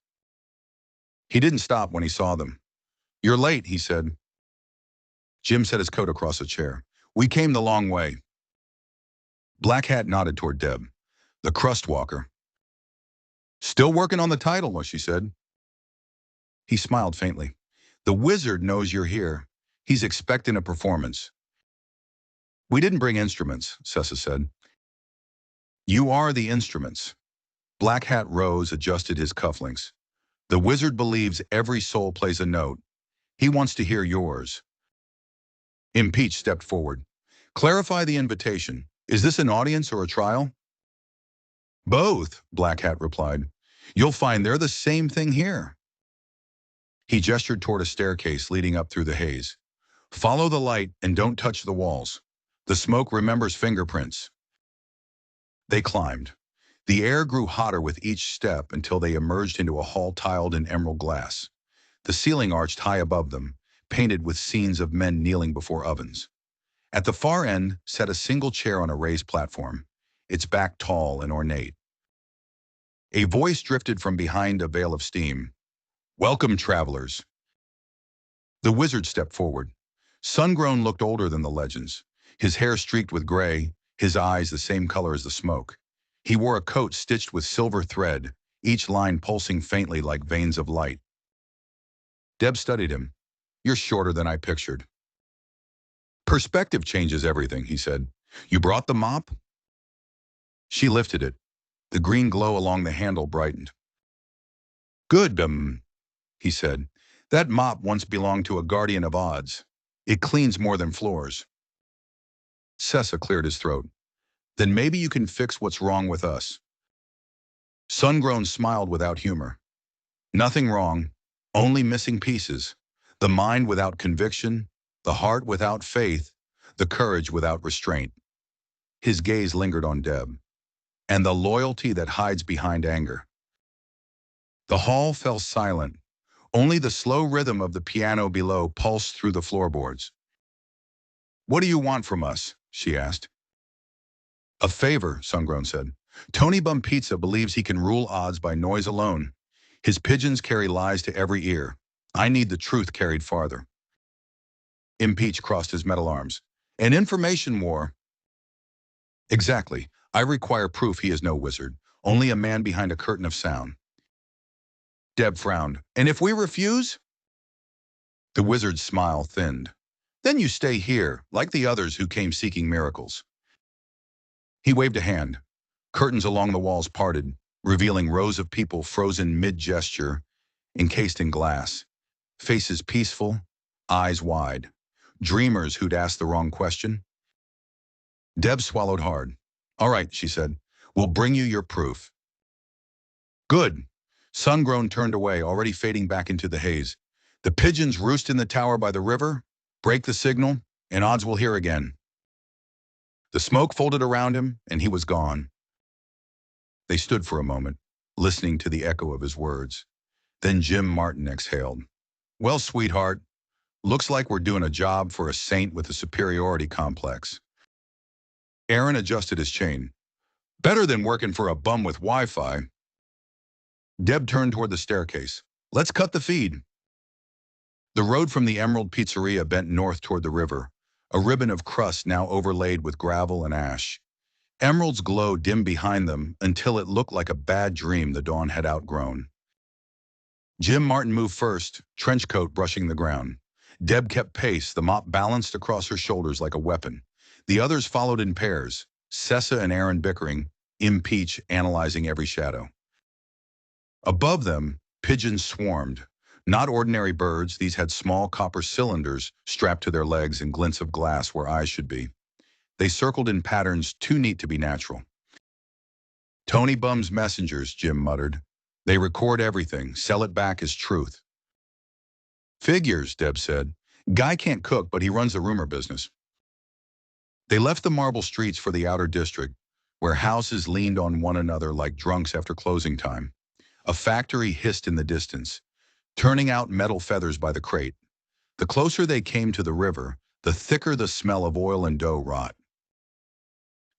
He didn't stop when he saw them. "You're late," he said. Jim set his coat across a chair. "We came the long way." Black Hat nodded toward Deb, the crust walker. "Still working on the title," she said. He smiled faintly. "The Wizzard knows you're here. He's expecting a performance." "We didn't bring instruments," Sessa said. "You are the instruments." Black Hat rose, adjusted his cufflinks. "The Wizzard believes every soul plays a note. He wants to hear yours." Impeach stepped forward. "Clarify the invitation. Is this an audience or a trial?" "Both," Black Hat replied. "You'll find they're the same thing here." He gestured toward a staircase leading up through the haze. "Follow the light and don't touch the walls. The smoke remembers fingerprints." They climbed. The air grew hotter with each step until they emerged into a hall tiled in emerald glass. The ceiling arched high above them, painted with scenes of men kneeling before ovens. At the far end sat a single chair on a raised platform, its back tall and ornate. A voice drifted from behind a veil of steam. "Welcome, travelers." The Wizzard stepped forward. Sun-grown looked older than the legends, his hair streaked with gray, his eyes the same color as the smoke. He wore a coat stitched with silver thread, each line pulsing faintly like veins of light. Deb studied him. "You're shorter than I pictured." "Perspective changes everything," he said. "You brought the mop?" She lifted it. The green glow along the handle brightened. "Good, he said. "That mop once belonged to a guardian of Oddz. It cleans more than floors." Sessa cleared his throat. "Then maybe you can fix what's wrong with us." Sun-grown smiled without humor. "Nothing wrong, only missing pieces. The mind without conviction, the heart without faith, the courage without restraint." His gaze lingered on Deb. "And the loyalty that hides behind anger." The hall fell silent. Only the slow rhythm of the piano below pulsed through the floorboards. "What do you want from us?" she asked. "A favor," Sun-grown said. "Tony Bum Pizza believes he can rule Oddz by noise alone. His pigeons carry lies to every ear. I need the truth carried farther." Impeach crossed his metal arms. "An information war." "Exactly. I require proof he is no wizard, only a man behind a curtain of sound." Deb frowned. "And if we refuse?" The Wizard's smile thinned. "Then you stay here, like the others who came seeking miracles." He waved a hand. Curtains along the walls parted, revealing rows of people frozen mid-gesture, encased in glass. Faces peaceful, eyes wide. Dreamers who'd asked the wrong question. Deb swallowed hard. "All right," she said. "We'll bring you your proof." "Good." Sun-grown turned away, already fading back into the haze. "The pigeons roost in the tower by the river. Break the signal, and Oddz will hear again." The smoke folded around him, and he was gone. They stood for a moment, listening to the echo of his words. Then Jim Martin exhaled. "Well, sweetheart, looks like we're doing a job for a saint with a superiority complex." Aaron adjusted his chain. "Better than working for a bum with Wi-Fi." Deb turned toward the staircase. "Let's cut the feed." The road from the Emerald Pizzeria bent north toward the river, a ribbon of crust now overlaid with gravel and ash. Emeralds glowed dim behind them until it looked like a bad dream the dawn had outgrown. Jim Martin moved first, trench coat brushing the ground. Deb kept pace, the mop balanced across her shoulders like a weapon. The others followed in pairs, Sessa and Aaron bickering, Impeach analyzing every shadow. Above them, pigeons swarmed. Not ordinary birds, these had small copper cylinders strapped to their legs and glints of glass where eyes should be. They circled in patterns too neat to be natural. Tony Bum's messengers, Jim muttered. They record everything, sell it back as truth. Figures, Deb said. Guy can't cook, but he runs the rumor business. They left the marble streets for the outer district, where houses leaned on one another like drunks after closing time. A factory hissed in the distance, turning out metal feathers by the crate. The closer they came to the river, the thicker the smell of oil and dough rot.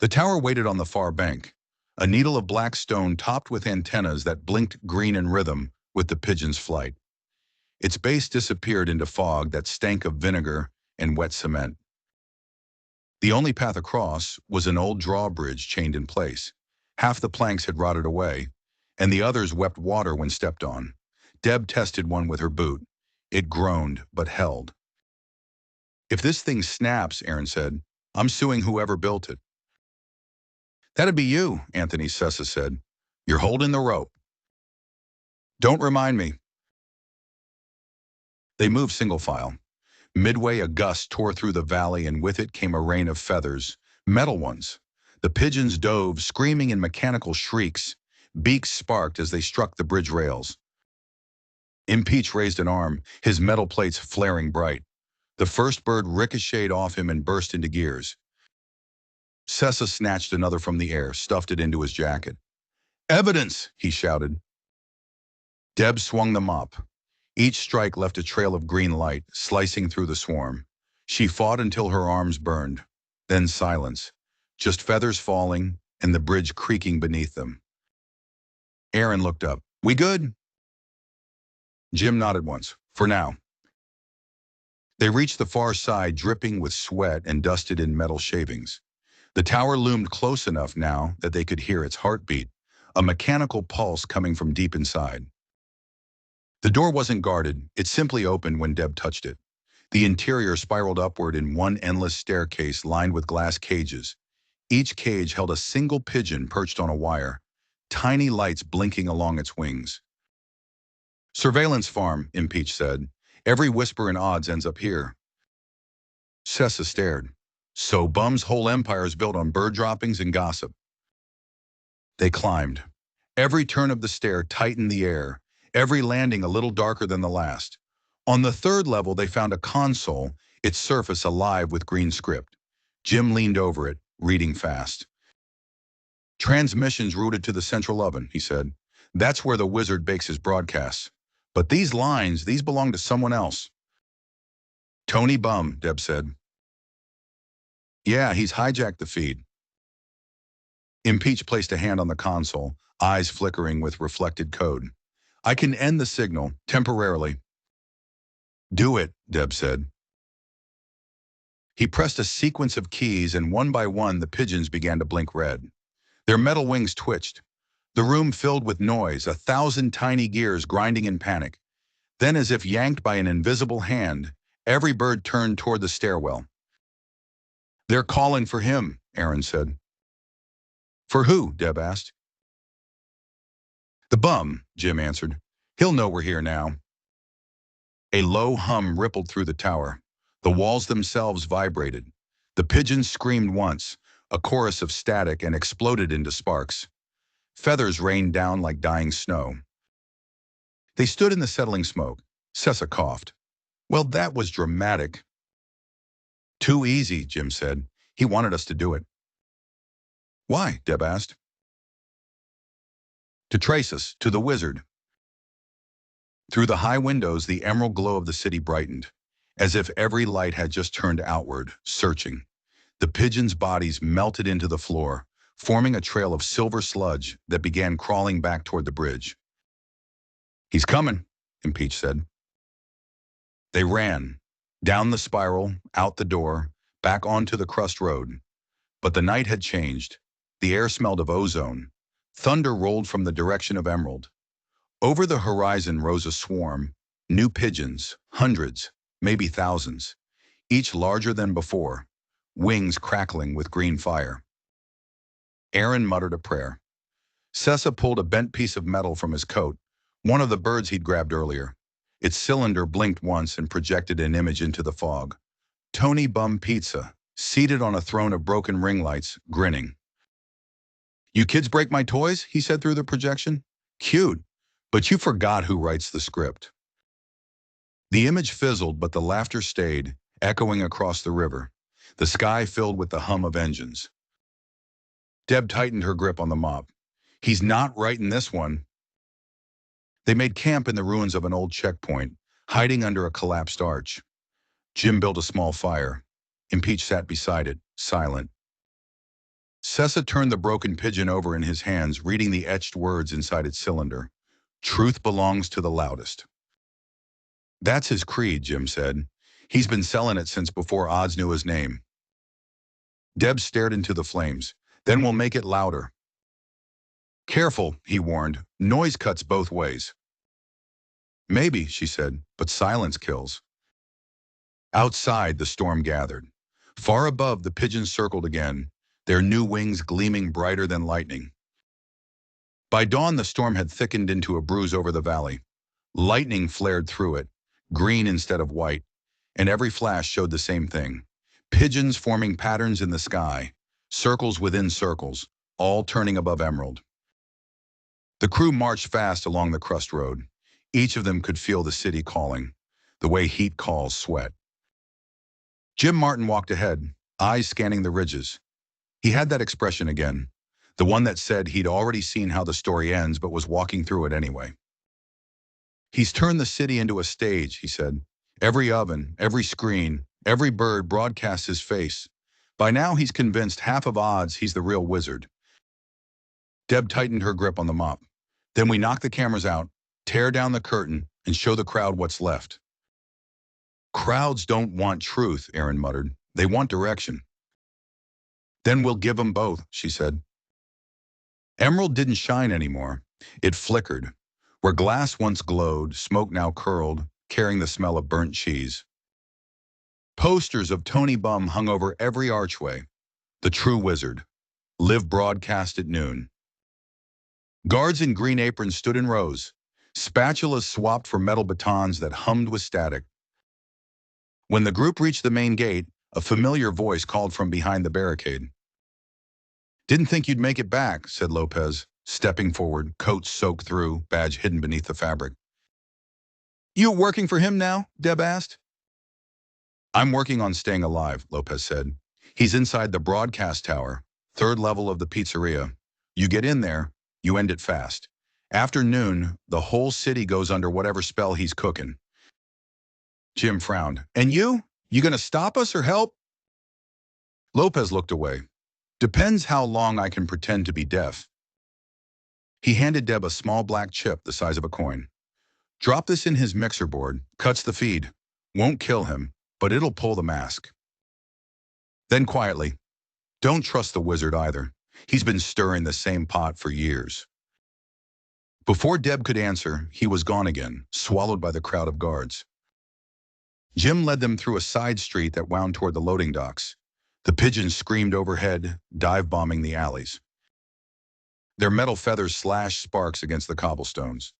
The tower waited on the far bank, a needle of black stone topped with antennas that blinked green in rhythm with the pigeon's flight. Its base disappeared into fog that stank of vinegar and wet cement. The only path across was an old drawbridge chained in place. Half the planks had rotted away, and the others wept water when stepped on. Deb tested one with her boot. It groaned, but held. If this thing snaps, Aaron said, I'm suing whoever built it. That'd be you, Anthony Sessa said. You're holding the rope. Don't remind me. They moved single file. Midway, a gust tore through the valley, and with it came a rain of feathers, metal ones. The pigeons dove, screaming in mechanical shrieks. Beaks sparked as they struck the bridge rails. Impeach raised an arm, his metal plates flaring bright. The first bird ricocheted off him and burst into gears. Sessa snatched another from the air, stuffed it into his jacket. Evidence, he shouted. Deb swung the mop. Each strike left a trail of green light, slicing through the swarm. She fought until her arms burned. Then silence, just feathers falling and the bridge creaking beneath them. Aaron looked up. We good? Jim nodded once. For now. They reached the far side, dripping with sweat and dusted in metal shavings. The tower loomed close enough now that they could hear its heartbeat, a mechanical pulse coming from deep inside. The door wasn't guarded, it simply opened when Deb touched it. The interior spiraled upward in one endless staircase lined with glass cages. Each cage held a single pigeon perched on a wire, tiny lights blinking along its wings. Surveillance farm, Impeach said. Every whisper in Oddz ends up here. Sessa stared. So Bum's whole empire is built on bird droppings and gossip. They climbed. Every turn of the stair tightened the air, every landing a little darker than the last. On the third level, they found a console, its surface alive with green script. Jim leaned over it, reading fast. Transmissions routed to the central oven, he said. That's where the Wizzard bakes his broadcasts. But these lines, these belong to someone else. Tony Bum, Deb said. Yeah, he's hijacked the feed. Impeach placed a hand on the console, eyes flickering with reflected code. I can end the signal, temporarily. Do it, Deb said. He pressed a sequence of keys, and one by one the pigeons began to blink red. Their metal wings twitched. The room filled with noise, 1,000 tiny gears grinding in panic. Then, as if yanked by an invisible hand, every bird turned toward the stairwell. They're calling for him, Aaron said. For who? Deb asked. The Bum, Jim answered. He'll know we're here now. A low hum rippled through the tower. The walls themselves vibrated. The pigeons screamed once, a chorus of static, and exploded into sparks. Feathers rained down like dying snow. They stood in the settling smoke. Sessa coughed. Well, that was dramatic. Too easy, Jim said. He wanted us to do it. Why? Deb asked. To trace us to the Wizzard. Through the high windows, the emerald glow of the city brightened, as if every light had just turned outward, searching. The pigeons' bodies melted into the floor, forming a trail of silver sludge that began crawling back toward the bridge. He's coming, Impeach said. They ran, down the spiral, out the door, back onto the crust road. But the night had changed. The air smelled of ozone. Thunder rolled from the direction of Emerald. Over the horizon rose a swarm, new pigeons, hundreds, maybe thousands, each larger than before, wings crackling with green fire. Aaron muttered a prayer. Sessa pulled a bent piece of metal from his coat, one of the birds he'd grabbed earlier. Its cylinder blinked once and projected an image into the fog. Tony Bum Pizza, seated on a throne of broken ring lights, grinning. You kids break my toys, he said through the projection. Cute, but you forgot who writes the script. The image fizzled, but the laughter stayed, echoing across the river, the sky filled with the hum of engines. Deb tightened her grip on the mop. He's not writing this one. They made camp in the ruins of an old checkpoint, hiding under a collapsed arch. Jim built a small fire. Impeach sat beside it, silent. Sessa turned the broken pigeon over in his hands, reading the etched words inside its cylinder. Truth belongs to the loudest. That's his creed, Jim said. He's been selling it since before Oddz knew his name. Deb stared into the flames. Then we'll make it louder. Careful, he warned. Noise cuts both ways. Maybe, she said, but silence kills. Outside, the storm gathered. Far above, the pigeons circled again, their new wings gleaming brighter than lightning. By dawn, the storm had thickened into a bruise over the valley. Lightning flared through it, green instead of white, and every flash showed the same thing. Pigeons forming patterns in the sky, circles within circles, all turning above Emerald. The crew marched fast along the crust road. Each of them could feel the city calling, the way heat calls sweat. Jim Martin walked ahead, eyes scanning the ridges. He had that expression again, the one that said he'd already seen how the story ends but was walking through it anyway. He's turned the city into a stage, he said. Every oven, every screen, every bird broadcasts his face. By now he's convinced half of Oddz he's the real Wizzard. Deb tightened her grip on the mop. Then we knock the cameras out, tear down the curtain, and show the crowd what's left. Crowds don't want truth, Aaron muttered. They want direction. Then we'll give them both, she said. Emerald didn't shine anymore. It flickered. Where glass once glowed, smoke now curled, carrying the smell of burnt cheese. Posters of Tony Bum hung over every archway. The true Wizzard. Live broadcast at noon. Guards in green aprons stood in rows. Spatulas swapped for metal batons that hummed with static. When the group reached the main gate, a familiar voice called from behind the barricade. Didn't think you'd make it back, said Lopez, stepping forward, coat soaked through, badge hidden beneath the fabric. You working for him now? Deb asked. I'm working on staying alive, Lopez said. He's inside the broadcast tower, third level of the pizzeria. You get in there, you end it fast. After noon, the whole city goes under whatever spell he's cooking. Jim frowned. And you? You gonna stop us or help? Lopez looked away. Depends how long I can pretend to be deaf. He handed Deb a small black chip the size of a coin. Drop this in his mixer board, cuts the feed. Won't kill him, but it'll pull the mask. Then quietly, don't trust the Wizzard either. He's been stirring the same pot for years. Before Deb could answer, he was gone again, swallowed by the crowd of guards. Jim led them through a side street that wound toward the loading docks. The pigeons screamed overhead, dive-bombing the alleys. Their metal feathers slashed sparks against the cobblestones.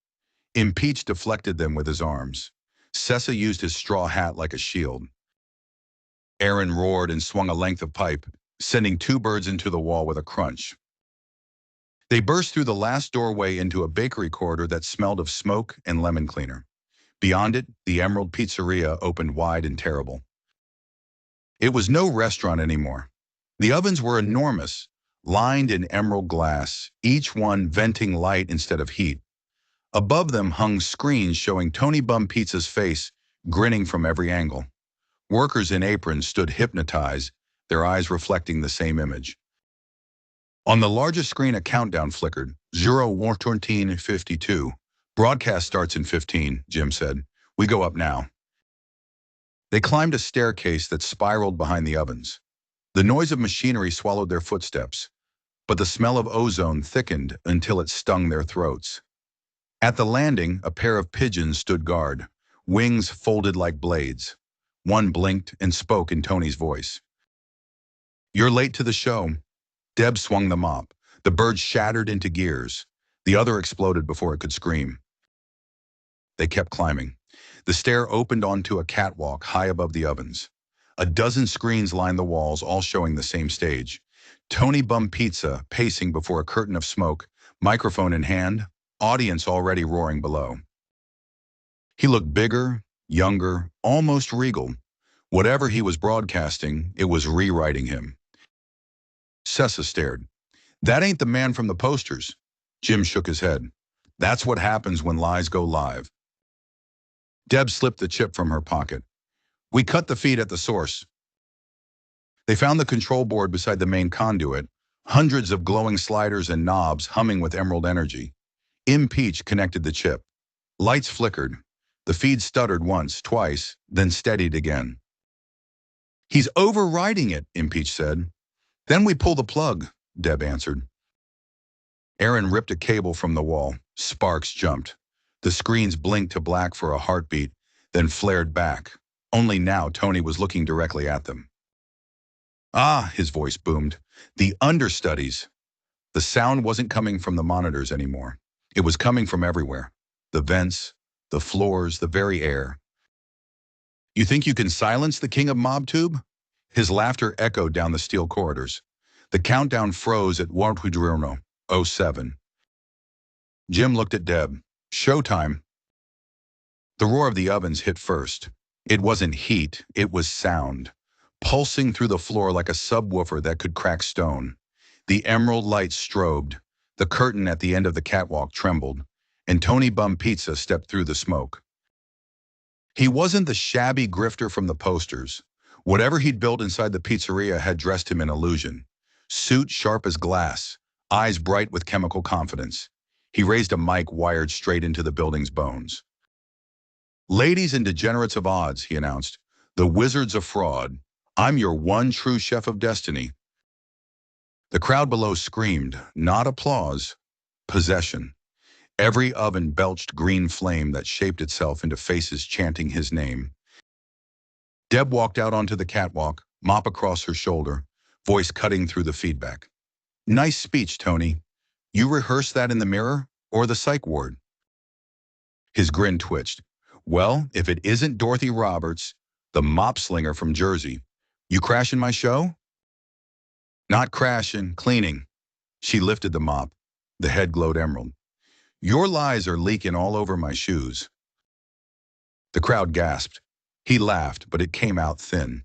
Impeach deflected them with his arms. Sessa used his straw hat like a shield. Aaron roared and swung a length of pipe, sending two birds into the wall with a crunch. They burst through the last doorway into a bakery corridor that smelled of smoke and lemon cleaner. Beyond it, the Emerald Pizzeria opened wide and terrible. It was no restaurant anymore. The ovens were enormous, lined in emerald glass, each one venting light instead of heat. Above them hung screens showing Tony Bum Pizza's face, grinning from every angle. Workers in aprons stood hypnotized, their eyes reflecting the same image. On the largest screen, a countdown flickered, 0:14:52. Broadcast starts in 15, Jim said. We go up now. They climbed a staircase that spiraled behind the ovens. The noise of machinery swallowed their footsteps, but the smell of ozone thickened until it stung their throats. At the landing, a pair of pigeons stood guard, wings folded like blades. One blinked and spoke in Tony's voice. You're late to the show. Deb swung the mop. The bird shattered into gears. The other exploded before it could scream. They kept climbing. The stair opened onto a catwalk high above the ovens. A dozen screens lined the walls, all showing the same stage. Tony Bum Pizza pacing before a curtain of smoke, microphone in hand, audience already roaring below. He looked bigger, younger, almost regal. Whatever he was broadcasting, it was rewriting him. Sessa stared. That ain't the man from the posters. Jim shook his head. That's what happens when lies go live. Deb slipped the chip from her pocket. We cut the feed at the source. They found the control board beside the main conduit, hundreds of glowing sliders and knobs humming with emerald energy. Impeach connected the chip. Lights flickered. The feed stuttered once, twice, then steadied again. He's overriding it, Impeach said. Then we pull the plug, Deb answered. Aaron ripped a cable from the wall. Sparks jumped. The screens blinked to black for a heartbeat, then flared back. Only now Tony was looking directly at them. Ah, his voice boomed. The understudies. The sound wasn't coming from the monitors anymore. It was coming from everywhere. The vents, the floors, the very air. You think you can silence the king of MobTube? His laughter echoed down the steel corridors. The countdown froze at 1:07. Jim looked at Deb. Showtime. The roar of the ovens hit first. It wasn't heat, it was sound, pulsing through the floor like a subwoofer that could crack stone. The emerald light strobed, the curtain at the end of the catwalk trembled, and Tony Bum Pizza stepped through the smoke. He wasn't the shabby grifter from the posters. Whatever he'd built inside the pizzeria had dressed him in illusion. Suit sharp as glass, eyes bright with chemical confidence. He raised a mic wired straight into the building's bones. Ladies and degenerates of odds, he announced, the wizards of fraud. I'm your one true chef of destiny. The crowd below screamed, not applause, possession. Every oven belched green flame that shaped itself into faces chanting his name. Deb walked out onto the catwalk, mop across her shoulder, voice cutting through the feedback. Nice speech, Tony. You rehearsed that in the mirror or the psych ward? His grin twitched. Well, if it isn't Dorothy Roberts, the mop slinger from Jersey. You crashing my show? Not crashing, cleaning. She lifted the mop. The head glowed emerald. Your lies are leaking all over my shoes. The crowd gasped. He laughed, but it came out thin.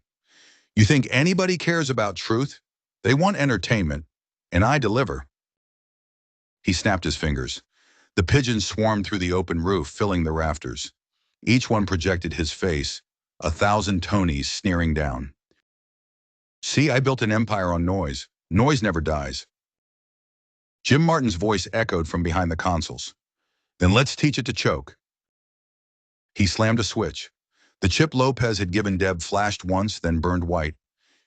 You think anybody cares about truth? They want entertainment, and I deliver. He snapped his fingers. The pigeons swarmed through the open roof, filling the rafters. Each one projected his face, 1,000 Tonys sneering down. See, I built an empire on noise. Noise never dies. Jim Martin's voice echoed from behind the consoles. Then let's teach it to choke. He slammed a switch. The chip Lopez had given Deb flashed once, then burned white.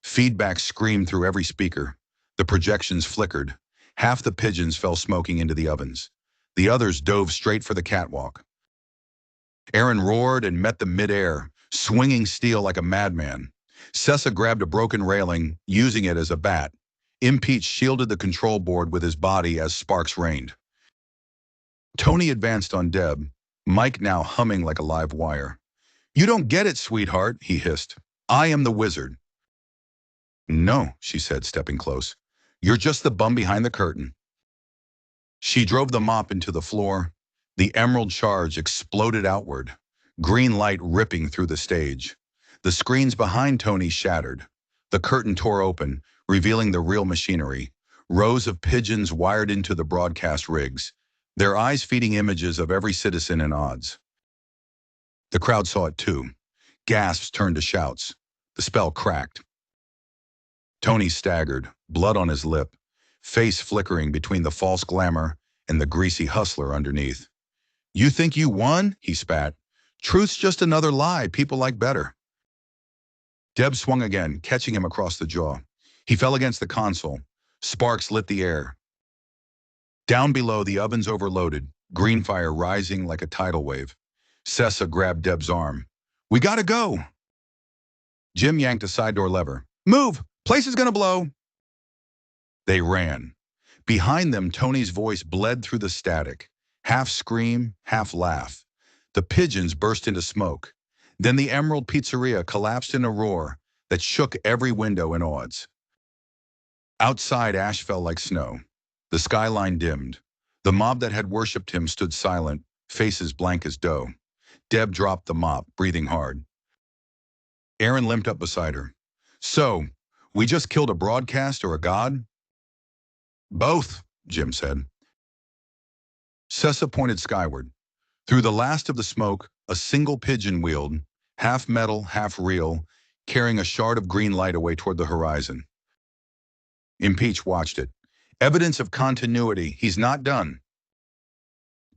Feedback screamed through every speaker. The projections flickered. Half the pigeons fell smoking into the ovens. The others dove straight for the catwalk. Aaron roared and met them midair, swinging steel like a madman. Sessa grabbed a broken railing, using it as a bat. Impeach shielded the control board with his body as sparks rained. Tony advanced on Deb, mic now humming like a live wire. You don't get it, sweetheart, he hissed. I am the wizard. No, she said, stepping close. You're just the bum behind the curtain. She drove the mop into the floor. The emerald charge exploded outward, green light ripping through the stage. The screens behind Tony shattered. The curtain tore open, revealing the real machinery. Rows of pigeons wired into the broadcast rigs, their eyes feeding images of every citizen in Oddz. The crowd saw it too. Gasps turned to shouts. The spell cracked. Tony staggered, blood on his lip, face flickering between the false glamour and the greasy hustler underneath. You think you won? He spat. Truth's just another lie people like better. Deb swung again, catching him across the jaw. He fell against the console. Sparks lit the air. Down below, the ovens overloaded, green fire rising like a tidal wave. Sessa grabbed Deb's arm. We gotta go! Jim yanked a side door lever. Move! Place is gonna blow! They ran. Behind them, Tony's voice bled through the static. Half scream, half laugh. The pigeons burst into smoke. Then the Emerald Pizzeria collapsed in a roar that shook every window in Oddz. Outside, ash fell like snow. The skyline dimmed. The mob that had worshipped him stood silent, faces blank as dough. Deb dropped the mop, breathing hard. Aaron limped up beside her. So, we just killed a broadcast or a god? Both, Jim said. Sessa pointed skyward. Through the last of the smoke, a single pigeon wheeled, half metal, half real, carrying a shard of green light away toward the horizon. Impeach watched it. Evidence of continuity. He's not done.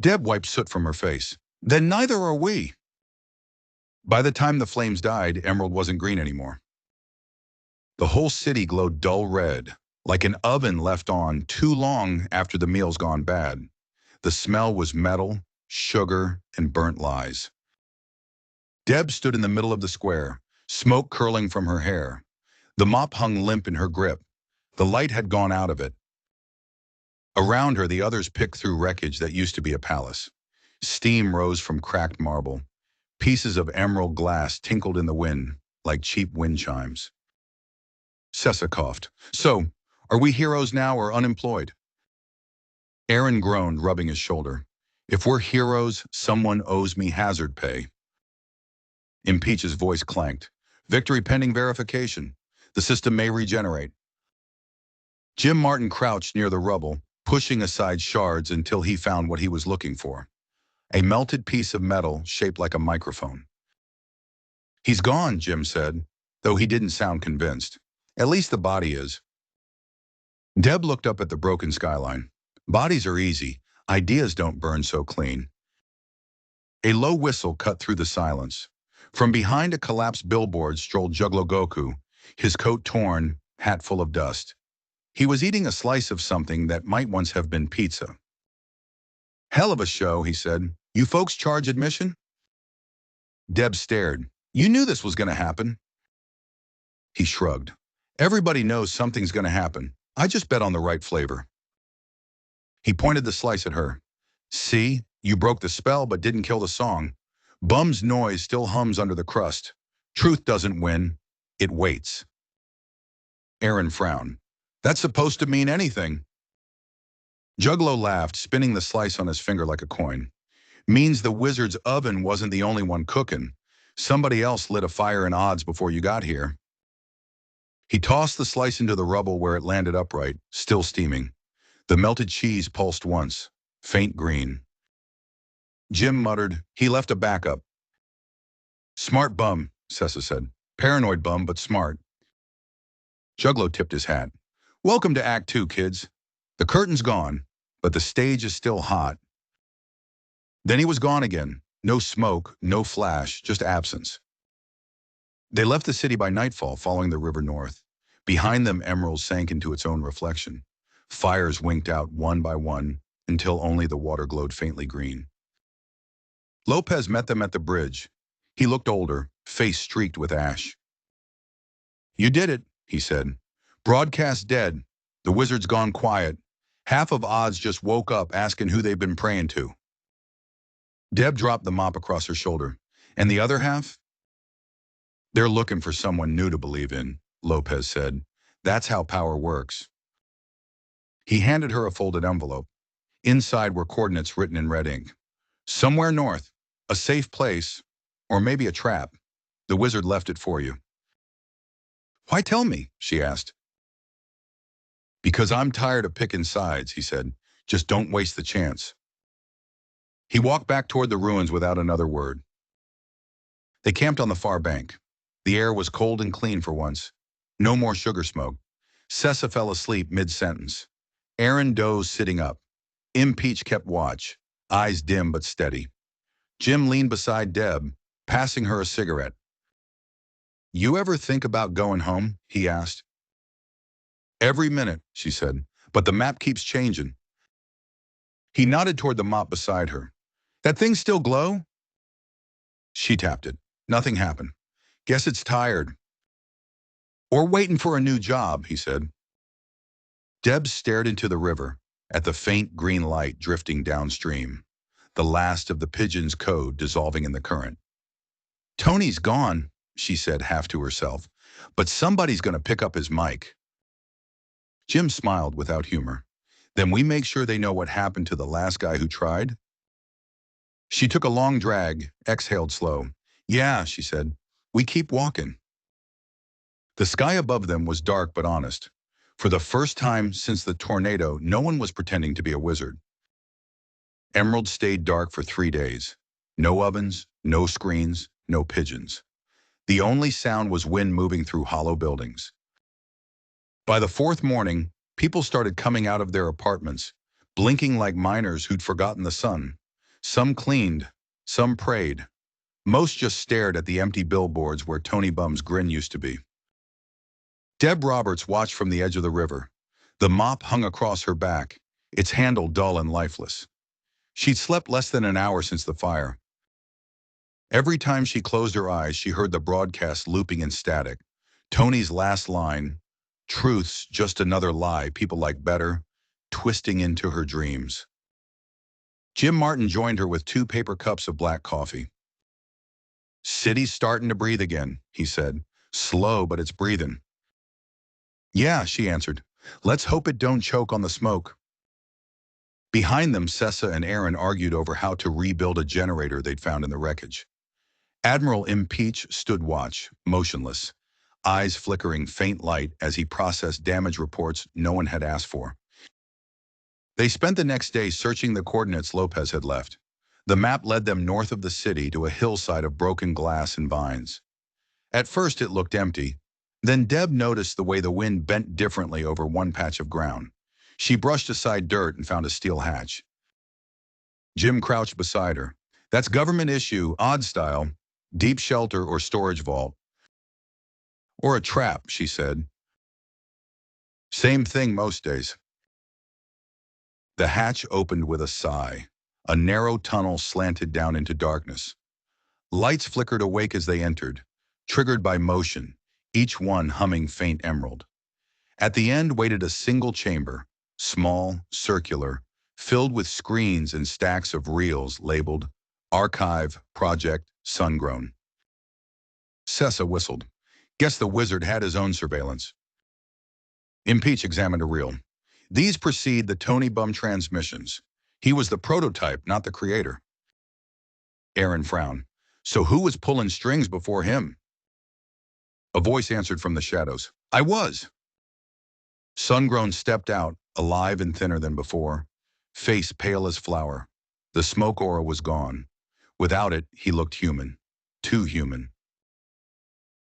Deb wiped soot from her face. Then neither are we. By the time the flames died, Emerald wasn't green anymore. The whole city glowed dull red, like an oven left on too long after the meal's gone bad. The smell was metal, sugar, and burnt lies. Deb stood in the middle of the square, smoke curling from her hair. The mop hung limp in her grip. The light had gone out of it. Around her, the others picked through wreckage that used to be a palace. Steam rose from cracked marble. Pieces of emerald glass tinkled in the wind, like cheap wind chimes. Sessa coughed. So, are we heroes now or unemployed? Aaron groaned, rubbing his shoulder. If we're heroes, someone owes me hazard pay. Impeach's voice clanked. Victory pending verification. The system may regenerate. Jim Martin crouched near the rubble, pushing aside shards until he found what he was looking for. A melted piece of metal shaped like a microphone. He's gone, Jim said, though he didn't sound convinced. At least the body is. Deb looked up at the broken skyline. Bodies are easy. Ideas don't burn so clean. A low whistle cut through the silence. From behind a collapsed billboard strolled Juggalo Goku, his coat torn, hat full of dust. He was eating a slice of something that might once have been pizza. Hell of a show, he said. You folks charge admission? Deb stared. You knew this was going to happen. He shrugged. Everybody knows something's going to happen. I just bet on the right flavor. He pointed the slice at her. See, you broke the spell but didn't kill the song. Bum's noise still hums under the crust. Truth doesn't win. It waits. Aaron frowned. That's supposed to mean anything. Juggalo laughed, spinning the slice on his finger like a coin. Means the Wizzard's oven wasn't the only one cooking. Somebody else lit a fire in Oddz before you got here. He tossed the slice into the rubble where it landed upright, still steaming. The melted cheese pulsed once, faint green. Jim muttered, he left a backup. Smart bum, Sessa said. Paranoid bum, but smart. Juggalo tipped his hat. Welcome to Act 2, kids. The curtain's gone, but the stage is still hot. Then he was gone again. No smoke, no flash, just absence. They left the city by nightfall, following the river north. Behind them, Emerald sank into its own reflection. Fires winked out one by one, until only the water glowed faintly green. Lopez met them at the bridge. He looked older, face streaked with ash. You did it, he said. Broadcast dead. The Wizard's gone quiet. Half of Oddz just woke up asking who they've been praying to. Deb dropped the mop across her shoulder. And the other half? They're looking for someone new to believe in, Lopez said. That's how power works. He handed her a folded envelope. Inside were coordinates written in red ink. Somewhere north, a safe place, or maybe a trap. The Wizard left it for you. Why tell me? She asked. Because I'm tired of picking sides, he said. Just don't waste the chance. He walked back toward the ruins without another word. They camped on the far bank. The air was cold and clean for once. No more sugar smoke. Sessa fell asleep mid-sentence. Aaron dozed sitting up. Impeach kept watch, eyes dim but steady. Jim leaned beside Deb, passing her a cigarette. You ever think about going home? He asked. Every minute, she said, but the map keeps changing. He nodded toward the mop beside her. That thing still glow? She tapped it. Nothing happened. Guess it's tired. Or waiting for a new job, he said. Deb stared into the river, at the faint green light drifting downstream, the last of the pigeon's code dissolving in the current. Tony's gone, she said half to herself, but somebody's going to pick up his mic. Jim smiled without humor. Then we make sure they know what happened to the last guy who tried? She took a long drag, exhaled slow. Yeah, she said. We keep walking. The sky above them was dark but honest. For the first time since the tornado, no one was pretending to be a wizard. Emerald stayed dark for 3 days. No ovens, no screens, no pigeons. The only sound was wind moving through hollow buildings. By the 4th morning, people started coming out of their apartments, blinking like miners who'd forgotten the sun. Some cleaned, some prayed. Most just stared at the empty billboards where Tony Bum's grin used to be. Deb Roberts watched from the edge of the river. The mop hung across her back, its handle dull and lifeless. She'd slept less than an hour since the fire. Every time she closed her eyes, she heard the broadcast looping in static. Tony's last line, "Truth's just another lie, people like better," twisting into her dreams. Jim Martin joined her with 2 paper cups of black coffee. "City's starting to breathe again," he said. "Slow, but it's breathing." "Yeah," she answered. "Let's hope it don't choke on the smoke." Behind them, Sessa and Aaron argued over how to rebuild a generator they'd found in the wreckage. Admiral Peach stood watch, motionless, eyes flickering faint light as he processed damage reports no one had asked for. They spent the next day searching the coordinates Lopez had left. The map led them north of the city to a hillside of broken glass and vines. At first it looked empty. Then Deb noticed the way the wind bent differently over one patch of ground. She brushed aside dirt and found a steel hatch. Jim crouched beside her. "That's government issue, Odd style. Deep shelter or storage vault." "Or a trap," she said. "Same thing most days." The hatch opened with a sigh. A narrow tunnel slanted down into darkness. Lights flickered awake as they entered, triggered by motion, each one humming faint emerald. At the end waited a single chamber, small, circular, filled with screens and stacks of reels labeled Archive, Project, Sungrown. Sessa whistled. Guess the wizard had his own surveillance. Impeach examined a reel. "These precede the Tony Bum transmissions. He was the prototype, not the creator." Aaron frowned. "So who was pulling strings before him?" A voice answered from the shadows. "I was." Sungrown stepped out, alive and thinner than before, face pale as flour. The smoke aura was gone. Without it, he looked human. Too human.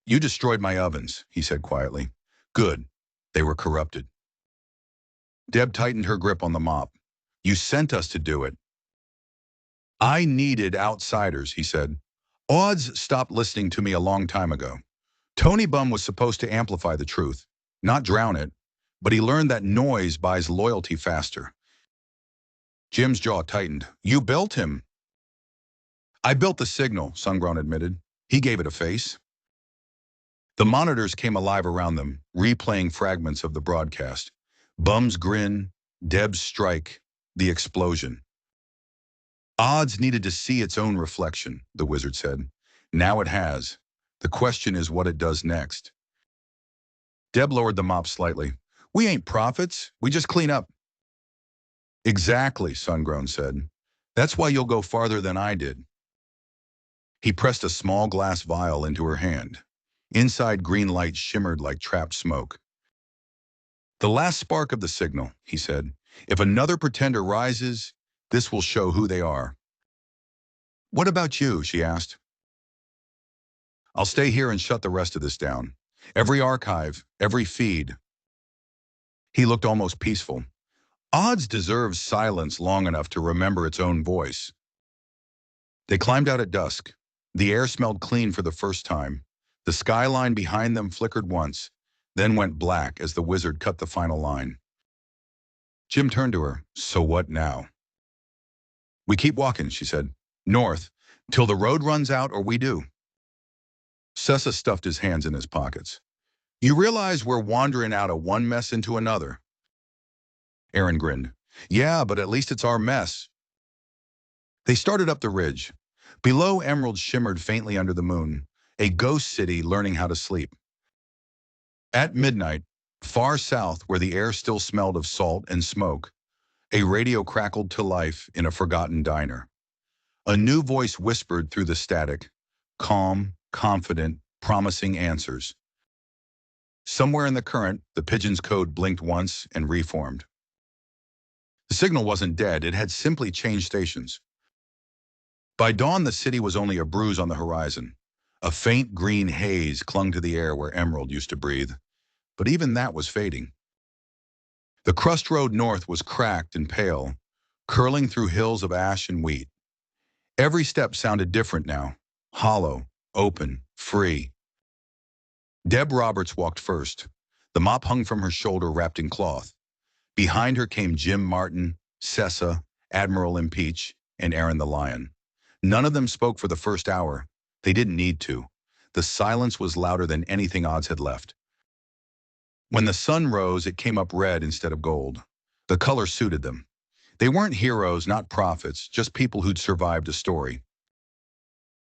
"You destroyed my ovens," he said quietly. "Good. They were corrupted." Deb tightened her grip on the mop. "You sent us to do it." "I needed outsiders," he said. "Oddz stopped listening to me a long time ago. Tony Bum was supposed to amplify the truth, not drown it, but he learned that noise buys loyalty faster." Jim's jaw tightened. "You built him." "I built the signal," Sungrown admitted. "He gave it a face." The monitors came alive around them, replaying fragments of the broadcast. Bum's grin, Deb's strike, the explosion. "Oddz needed to see its own reflection," the wizard said. "Now it has. The question is what it does next." Deb lowered the mop slightly. "We ain't prophets. We just clean up." "Exactly," Sungrown said. "That's why you'll go farther than I did." He pressed a small glass vial into her hand. Inside, green light shimmered like trapped smoke. "The last spark of the signal," he said. "If another pretender rises, this will show who they are." "What about you?" she asked. "I'll stay here and shut the rest of this down. Every archive, every feed." He looked almost peaceful. "Oddz deserves silence long enough to remember its own voice." They climbed out at dusk. The air smelled clean for the first time. The skyline behind them flickered once, then went black as the wizard cut the final line. Jim turned to her. "So what now?" "We keep walking," she said. "North, till the road runs out or we do." Sessa stuffed his hands in his pockets. "You realize we're wandering out of one mess into another?" Aaron grinned. "Yeah, but at least it's our mess." They started up the ridge. Below, emeralds shimmered faintly under the moon, a ghost city learning how to sleep. At midnight, Far south, where the air still smelled of salt and smoke, a radio crackled to life in a forgotten diner. A new voice whispered through the static, calm, confident, promising answers. Somewhere in the current, the pigeon's code blinked once and reformed. The signal wasn't dead, it had simply changed stations. By dawn, the city was only a bruise on the horizon. A faint green haze clung to the air where Emerald used to breathe, but even that was fading. The crust road north was cracked and pale, curling through hills of ash and wheat. Every step sounded different now, hollow, open, free. Deb Roberts walked first. The mop hung from her shoulder wrapped in cloth. Behind her came Jim Martin, Sessa, Admiral Impeach, and Aaron the Lion. None of them spoke for the first hour. They didn't need to. The silence was louder than anything Oddz had left. When the sun rose, it came up red instead of gold. The color suited them. They weren't heroes, not prophets, just people who'd survived a story.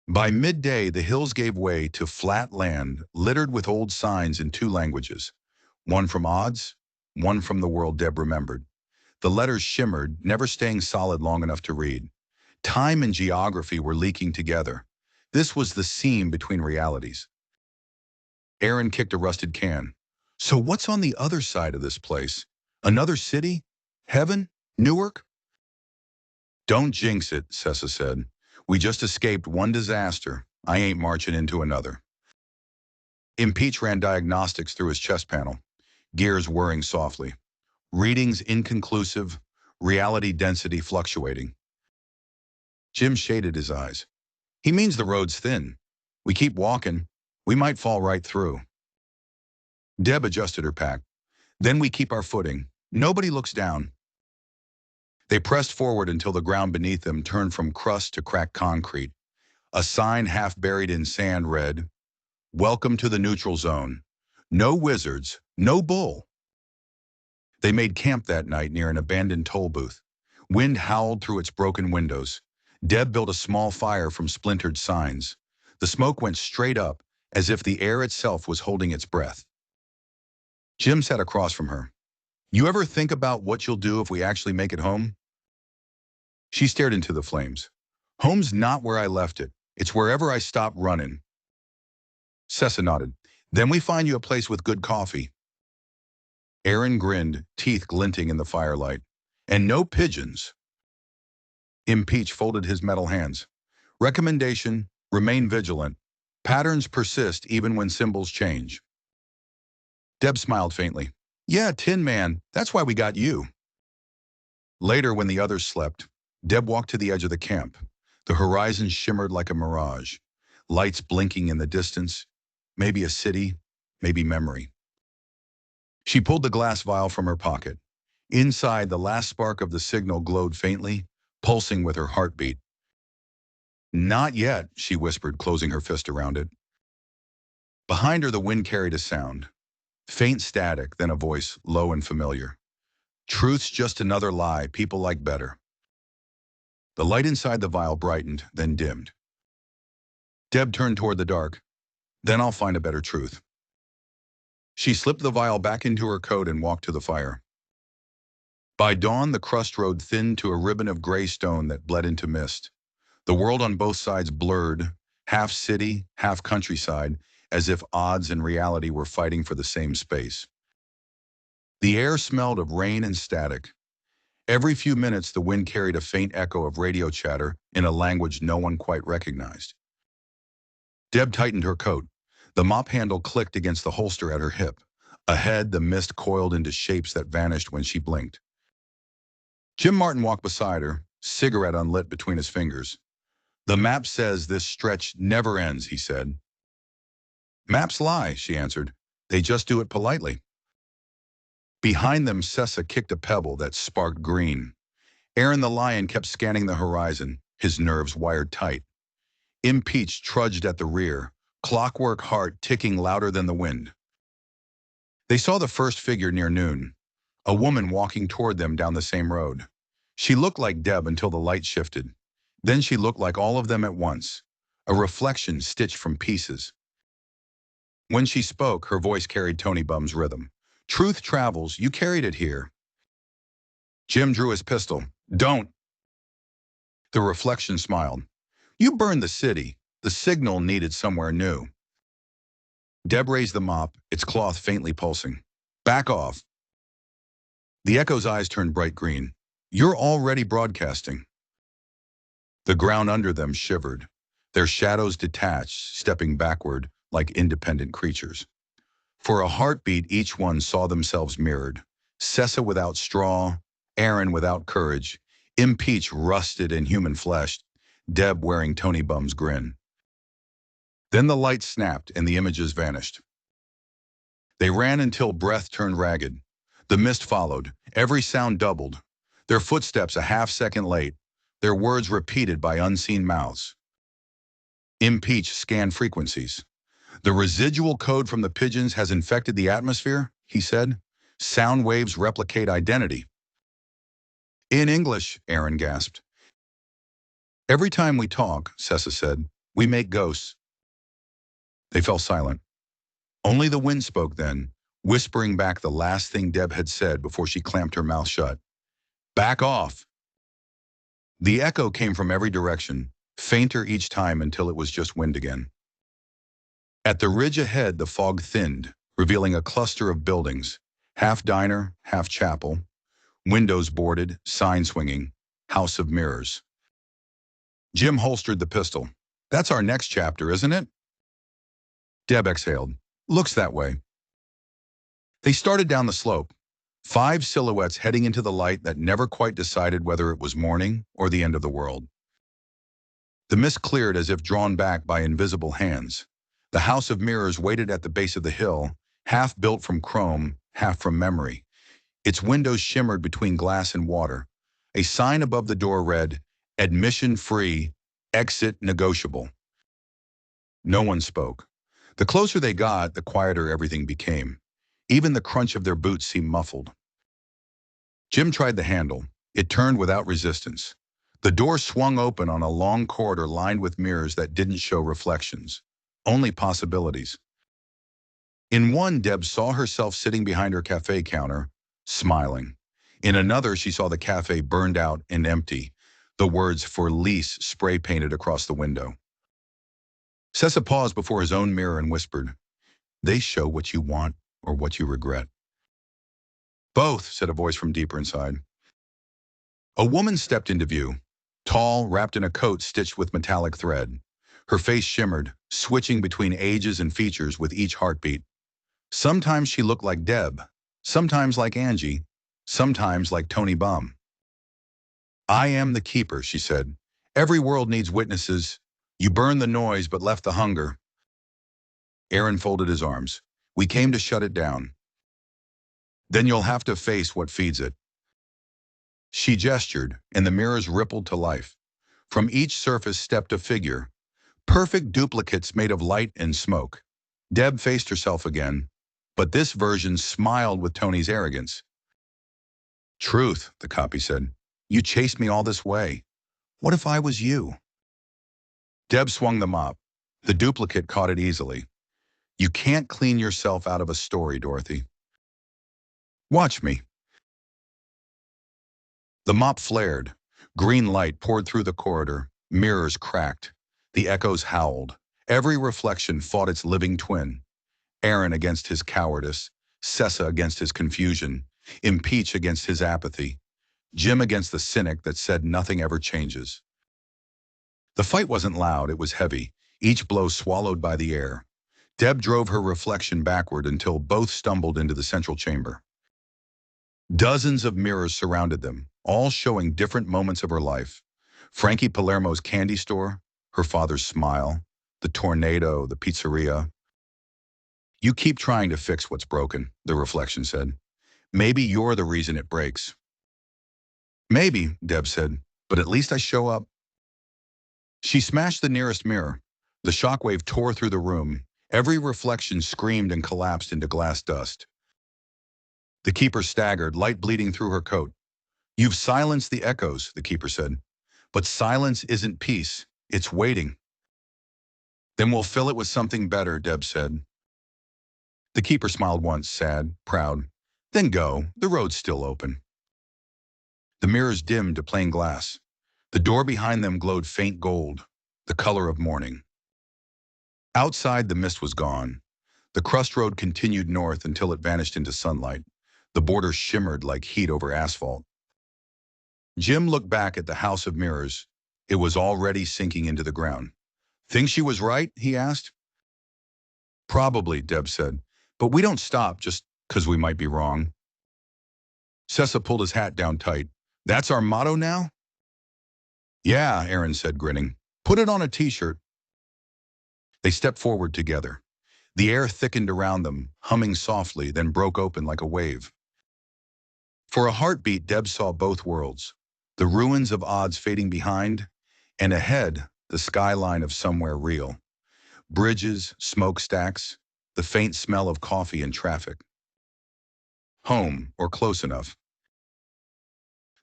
By midday, the hills gave way to flat land littered with old signs in two languages, one from Oddz, one from the world Deb remembered. The letters shimmered, never staying solid long enough to read. Time and geography were leaking together. This was the seam between realities. Aaron kicked a rusted can. So what's on the other side of this place? Another city? Heaven? Newark? Don't jinx it, Sessa said. We just escaped one disaster. I ain't marching into another. Impeach ran diagnostics through his chest panel, gears whirring softly. Readings inconclusive, reality density fluctuating. Jim shaded his eyes. He means the road's thin. We keep walking, we might fall right through. Deb adjusted her pack. Then we keep our footing. Nobody looks down. They pressed forward until the ground beneath them turned from crust to cracked concrete. A sign half buried in sand read, "Welcome to the neutral zone. No wizards, no bull." They made camp that night near an abandoned toll booth. Wind howled through its broken windows. Deb built a small fire from splintered signs. The smoke went straight up, as if the air itself was holding its breath. Jim sat across from her. You ever think about what you'll do if we actually make it home? She stared into the flames. Home's not where I left it. It's wherever I stop running. Sessa nodded. Then we find you a place with good coffee. Aaron grinned, teeth glinting in the firelight. And no pigeons. Impeach folded his metal hands. Recommendation, remain vigilant. Patterns persist even when symbols change. Deb smiled faintly. Yeah, Tin Man, that's why we got you. Later, when the others slept, Deb walked to the edge of the camp. The horizon shimmered like a mirage. Lights blinking in the distance. Maybe a city, maybe memory. She pulled the glass vial from her pocket. Inside, the last spark of the signal glowed faintly, pulsing with her heartbeat. Not yet, she whispered, closing her fist around it. Behind her, the wind carried a sound. Faint static, then a voice, low and familiar. Truth's just another lie people like better. The light inside the vial brightened, then dimmed. Deb turned toward the dark. Then I'll find a better truth. She slipped the vial back into her coat and walked to the fire. By dawn, the crust road thinned to a ribbon of gray stone that bled into mist. The world on both sides blurred, half city, half countryside, as if Oddz and reality were fighting for the same space. The air smelled of rain and static. Every few minutes, the wind carried a faint echo of radio chatter in a language no one quite recognized. Deb tightened her coat. The mop handle clicked against the holster at her hip. Ahead, the mist coiled into shapes that vanished when she blinked. Jim Martin walked beside her, cigarette unlit between his fingers. The map says this stretch never ends, he said. Maps lie, she answered. They just do it politely. Behind them, Sessa kicked a pebble that sparked green. Aaron the Lion kept scanning the horizon, his nerves wired tight. Impeach trudged at the rear, clockwork heart ticking louder than the wind. They saw the first figure near noon, a woman walking toward them down the same road. She looked like Deb until the light shifted. Then she looked like all of them at once, a reflection stitched from pieces. When she spoke, her voice carried Tony Bum's rhythm. Truth travels, you carried it here. Jim drew his pistol. Don't. The reflection smiled. You burned the city. The signal needed somewhere new. Deb raised the mop, its cloth faintly pulsing. Back off. The echo's eyes turned bright green. You're already broadcasting. The ground under them shivered. Their shadows detached, stepping backward like independent creatures. For a heartbeat, each one saw themselves mirrored. Sessa without straw, Aaron without courage, Impeach rusted in human flesh, Deb wearing Tony Bum's grin. Then the light snapped and the images vanished. They ran until breath turned ragged. The mist followed. Every sound doubled. Their footsteps a half-second late. Their words repeated by unseen mouths. Impeach scanned frequencies. The residual code from the pigeons has infected the atmosphere, he said. Sound waves replicate identity. In English, Aaron gasped. Every time we talk, Sessa said, we make ghosts. They fell silent. Only the wind spoke then, whispering back the last thing Deb had said before she clamped her mouth shut. Back off! The echo came from every direction, fainter each time until it was just wind again. At the ridge ahead, the fog thinned, revealing a cluster of buildings, half diner, half chapel, windows boarded, sign swinging, house of mirrors. Jim holstered the pistol. That's our next chapter, isn't it? Deb exhaled. Looks that way. They started down the slope, 5 silhouettes heading into the light that never quite decided whether it was morning or the end of the world. The mist cleared as if drawn back by invisible hands. The house of mirrors waited at the base of the hill, half built from chrome, half from memory. Its windows shimmered between glass and water. A sign above the door read, "Admission free, exit negotiable." No one spoke. The closer they got, the quieter everything became. Even the crunch of their boots seemed muffled. Jim tried the handle. It turned without resistance. The door swung open on a long corridor lined with mirrors that didn't show reflections, only possibilities. In one, Deb saw herself sitting behind her cafe counter, smiling. In another, she saw the cafe burned out and empty, the words "for lease" spray painted across the window. Sessa paused before his own mirror and whispered, "They show what you want or what you regret." "Both," said a voice from deeper inside. A woman stepped into view, tall, wrapped in a coat stitched with metallic thread. Her face shimmered, switching between ages and features with each heartbeat. Sometimes she looked like Deb, sometimes like Angie, sometimes like Tony Bum. "I am the keeper," she said. "Every world needs witnesses. You burned the noise but left the hunger." Aaron folded his arms. "We came to shut it down. Then you'll have to face what feeds it." She gestured, and the mirrors rippled to life. From each surface stepped a figure, perfect duplicates made of light and smoke. Deb faced herself again, but this version smiled with Tony's arrogance. "Truth," the copy said. "You chased me all this way. What if I was you?" Deb swung the mop. The duplicate caught it easily. "You can't clean yourself out of a story, Dorothy. Watch me." The mop flared. Green light poured through the corridor. Mirrors cracked. The echoes howled. Every reflection fought its living twin. Aaron against his cowardice. Sessa against his confusion. Impeach against his apathy. Jim against the cynic that said nothing ever changes. The fight wasn't loud, it was heavy, each blow swallowed by the air. Deb drove her reflection backward until both stumbled into the central chamber. Dozens of mirrors surrounded them, all showing different moments of her life. Frankie Palermo's candy store, her father's smile, the tornado, the pizzeria. "You keep trying to fix what's broken," the reflection said. "Maybe you're the reason it breaks." "Maybe," Deb said, "but at least I show up." She smashed the nearest mirror. The shockwave tore through the room. Every reflection screamed and collapsed into glass dust. The keeper staggered, light bleeding through her coat. "You've silenced the echoes," the keeper said. "But silence isn't peace, it's waiting." "Then we'll fill it with something better," Deb said. The keeper smiled once, sad, proud. Then go, the road's still open. The mirrors dimmed to plain glass. The door behind them glowed faint gold, the color of morning. Outside, the mist was gone. The crust road continued north until it vanished into sunlight. The border shimmered like heat over asphalt. Jim looked back at the house of mirrors. It was already sinking into the ground. Think she was right? He asked. Probably, Deb said. But we don't stop just because we might be wrong. Sessa pulled his hat down tight. That's our motto now? Yeah, Aaron said, grinning. Put it on a t-shirt. They stepped forward together. The air thickened around them, humming softly, then broke open like a wave. For a heartbeat, Deb saw both worlds. The ruins of Oddz fading behind, and ahead, the skyline of somewhere real. Bridges, smokestacks, the faint smell of coffee and traffic. Home, or close enough.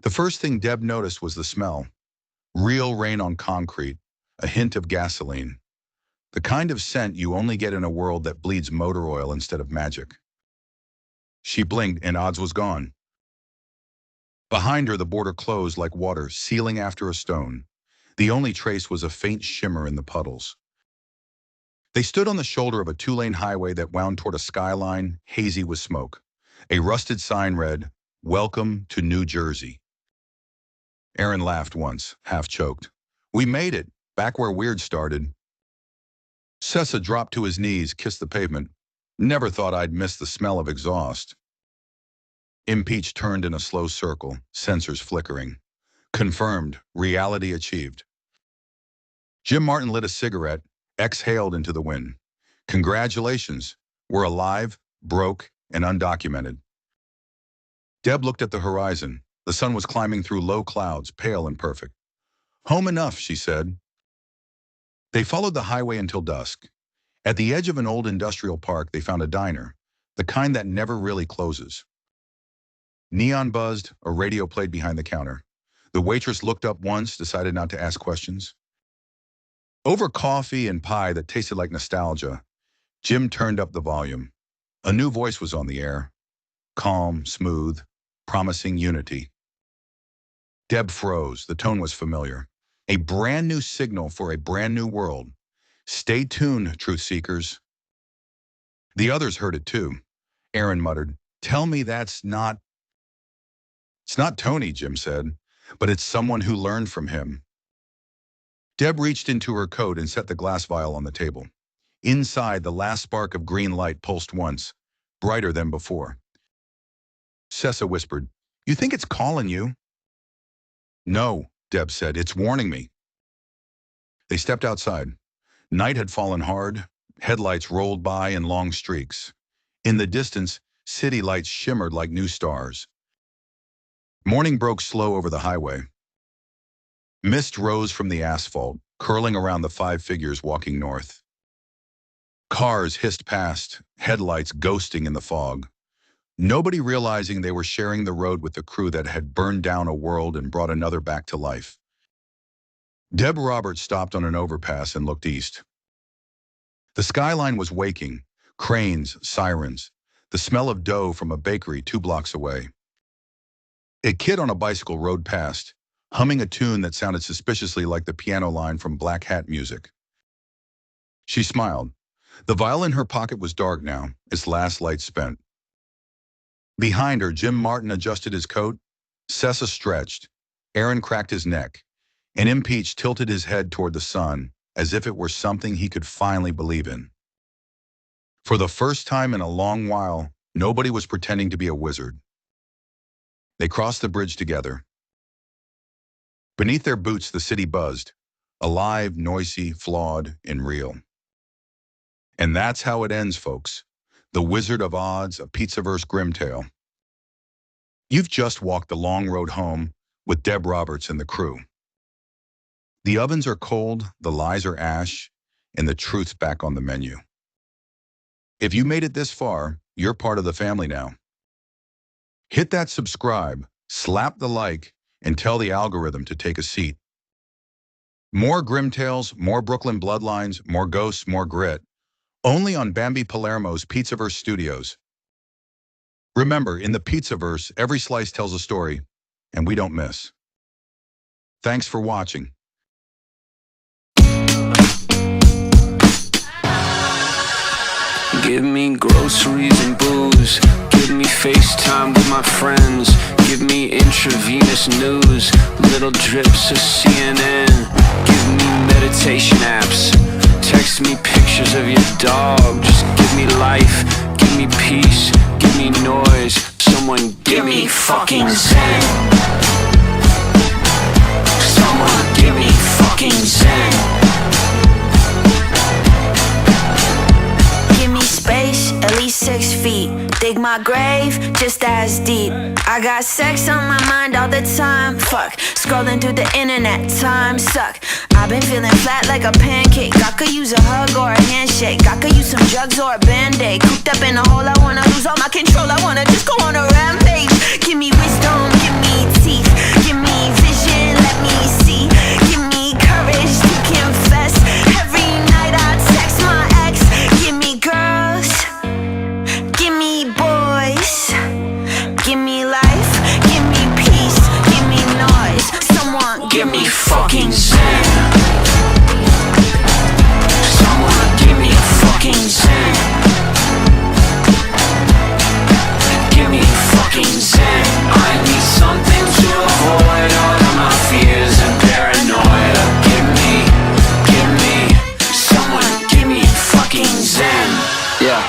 The first thing Deb noticed was the smell. Real rain on concrete, a hint of gasoline. The kind of scent you only get in a world that bleeds motor oil instead of magic. She blinked and Oddz was gone. Behind her, the border closed like water, sealing after a stone. The only trace was a faint shimmer in the puddles. They stood on the shoulder of a two-lane highway that wound toward a skyline, hazy with smoke. A rusted sign read, "Welcome to New Jersey." Aaron laughed once, half choked. We made it, back where weird started. Sessa dropped to his knees, kissed the pavement. Never thought I'd miss the smell of exhaust. Impeach turned in a slow circle, sensors flickering. Confirmed, reality achieved. Jim Martin lit a cigarette, exhaled into the wind. Congratulations, we're alive, broke, and undocumented. Deb looked at the horizon. The sun was climbing through low clouds, pale and perfect. Home enough, she said. They followed the highway until dusk. At the edge of an old industrial park, they found a diner, the kind that never really closes. Neon buzzed, a radio played behind the counter. The waitress looked up once, decided not to ask questions. Over coffee and pie that tasted like nostalgia, Jim turned up the volume. A new voice was on the air. Calm, smooth, promising unity. Deb froze. The tone was familiar. A brand new signal for a brand new world. Stay tuned, truth seekers. The others heard it too. Aaron muttered, tell me that's not... It's not Tony, Jim said, but it's someone who learned from him. Deb reached into her coat and set the glass vial on the table. Inside, the last spark of green light pulsed once, brighter than before. Sessa whispered, you think it's calling you? No, Deb said, it's warning me. They stepped outside. Night had fallen hard. Headlights rolled by in long streaks. In the distance, city lights shimmered like new stars. Morning broke slow over the highway. Mist rose from the asphalt, curling around the 5 figures walking north. Cars hissed past, headlights ghosting in the fog. Nobody realizing they were sharing the road with the crew that had burned down a world and brought another back to life. Deb Roberts stopped on an overpass and looked east. The skyline was waking, cranes, sirens, the smell of dough from a bakery 2 blocks away. A kid on a bicycle rode past, humming a tune that sounded suspiciously like the piano line from Black Hat music. She smiled. The vial in her pocket was dark now, its last light spent. Behind her, Jim Martin adjusted his coat. Sessa stretched. Aaron cracked his neck. And Impeach tilted his head toward the sun, as if it were something he could finally believe in. For the first time in a long while, nobody was pretending to be a wizard. They crossed the bridge together. Beneath their boots, the city buzzed, alive, noisy, flawed, and real. And that's how it ends, folks. The Wizzard of Oddz, a Pizzaverse Grimm tale. You've just walked the long road home with Deb Roberts and the crew. The ovens are cold, the lies are ash, and the truth's back on the menu. If you made it this far, you're part of the family now. Hit that subscribe, slap the like, and tell the algorithm to take a seat. More Grimm tales, more Brooklyn bloodlines, more ghosts, more grit. Only on Bambi Palermo's Pizzaverse Studios. Remember, in the Pizzaverse, every slice tells a story, and we don't miss. Thanks for watching. Give me groceries and booze. Give me FaceTime with my friends. Give me intravenous news. Little drips of CNN. Give me meditation apps. Text me pictures of your dog. Just give me life. Give me peace. Give me noise. Someone give me fucking zen. Someone give me fucking zen. Space, at least 6 feet. Dig my grave, just as deep. I got sex on my mind all the time. Fuck, scrolling through the internet, time suck. I've been feeling flat like a pancake. I could use a hug or a handshake. I could use some drugs or a band-aid. Cooped up in a hole, I wanna lose all my control. I wanna just go on a rampage. Give me wisdom, give me teeth. Give me vision, let me see. Give me courage to confess. Every night I text my ex. Give me girls, give me boys. Give me life, give me peace, give me noise. Someone give me fucking zen. Someone give me fucking zen. Give me fucking zen. I need something to avoid all of my fears and paranoia. Someone give me fucking zen. Yeah.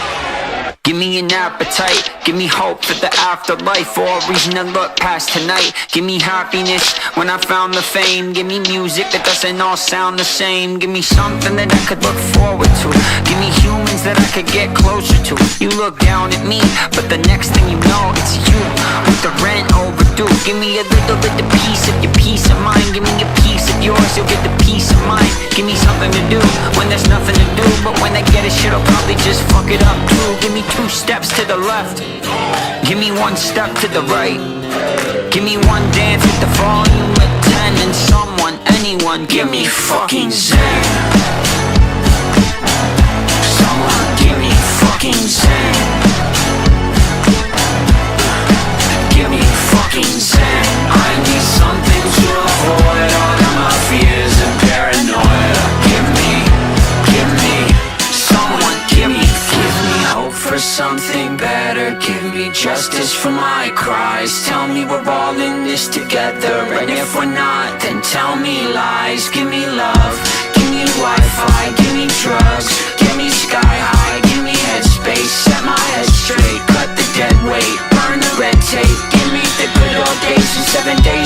Give me an appetite, give me hope for the afterlife, or a reason to look past tonight. Give me happiness when I found the fame. Give me music that doesn't all sound the same. Give me something that I could look forward to. Give me humans that I could get closer to. You look down at me, but the next thing you know, it's you with the rent overdue. Give me a little bit of piece of your peace of mind. Give me a piece of yours, you'll get the peace of mind. Give me something to do when there's nothing to do, but when I get it, shit'll probably just fuck it up too. Give me 2 steps to the left. Give me 1 step to the right. Give me 1 dance with the volume at 10. And someone, anyone, give me fucking zen. Someone give me fucking zen. Give me fucking zen. I need something to avoid all of my fears and paranoia. Someone give me hope for something better. Give me justice for my cries. Tell me we're all in this together, and if we're not, then tell me lies. Give me love, give me Wi-Fi, give me drugs, give me sky high, give me headspace. Set my head straight, cut the dead weight, burn the red tape. Give me the good old days and 7 days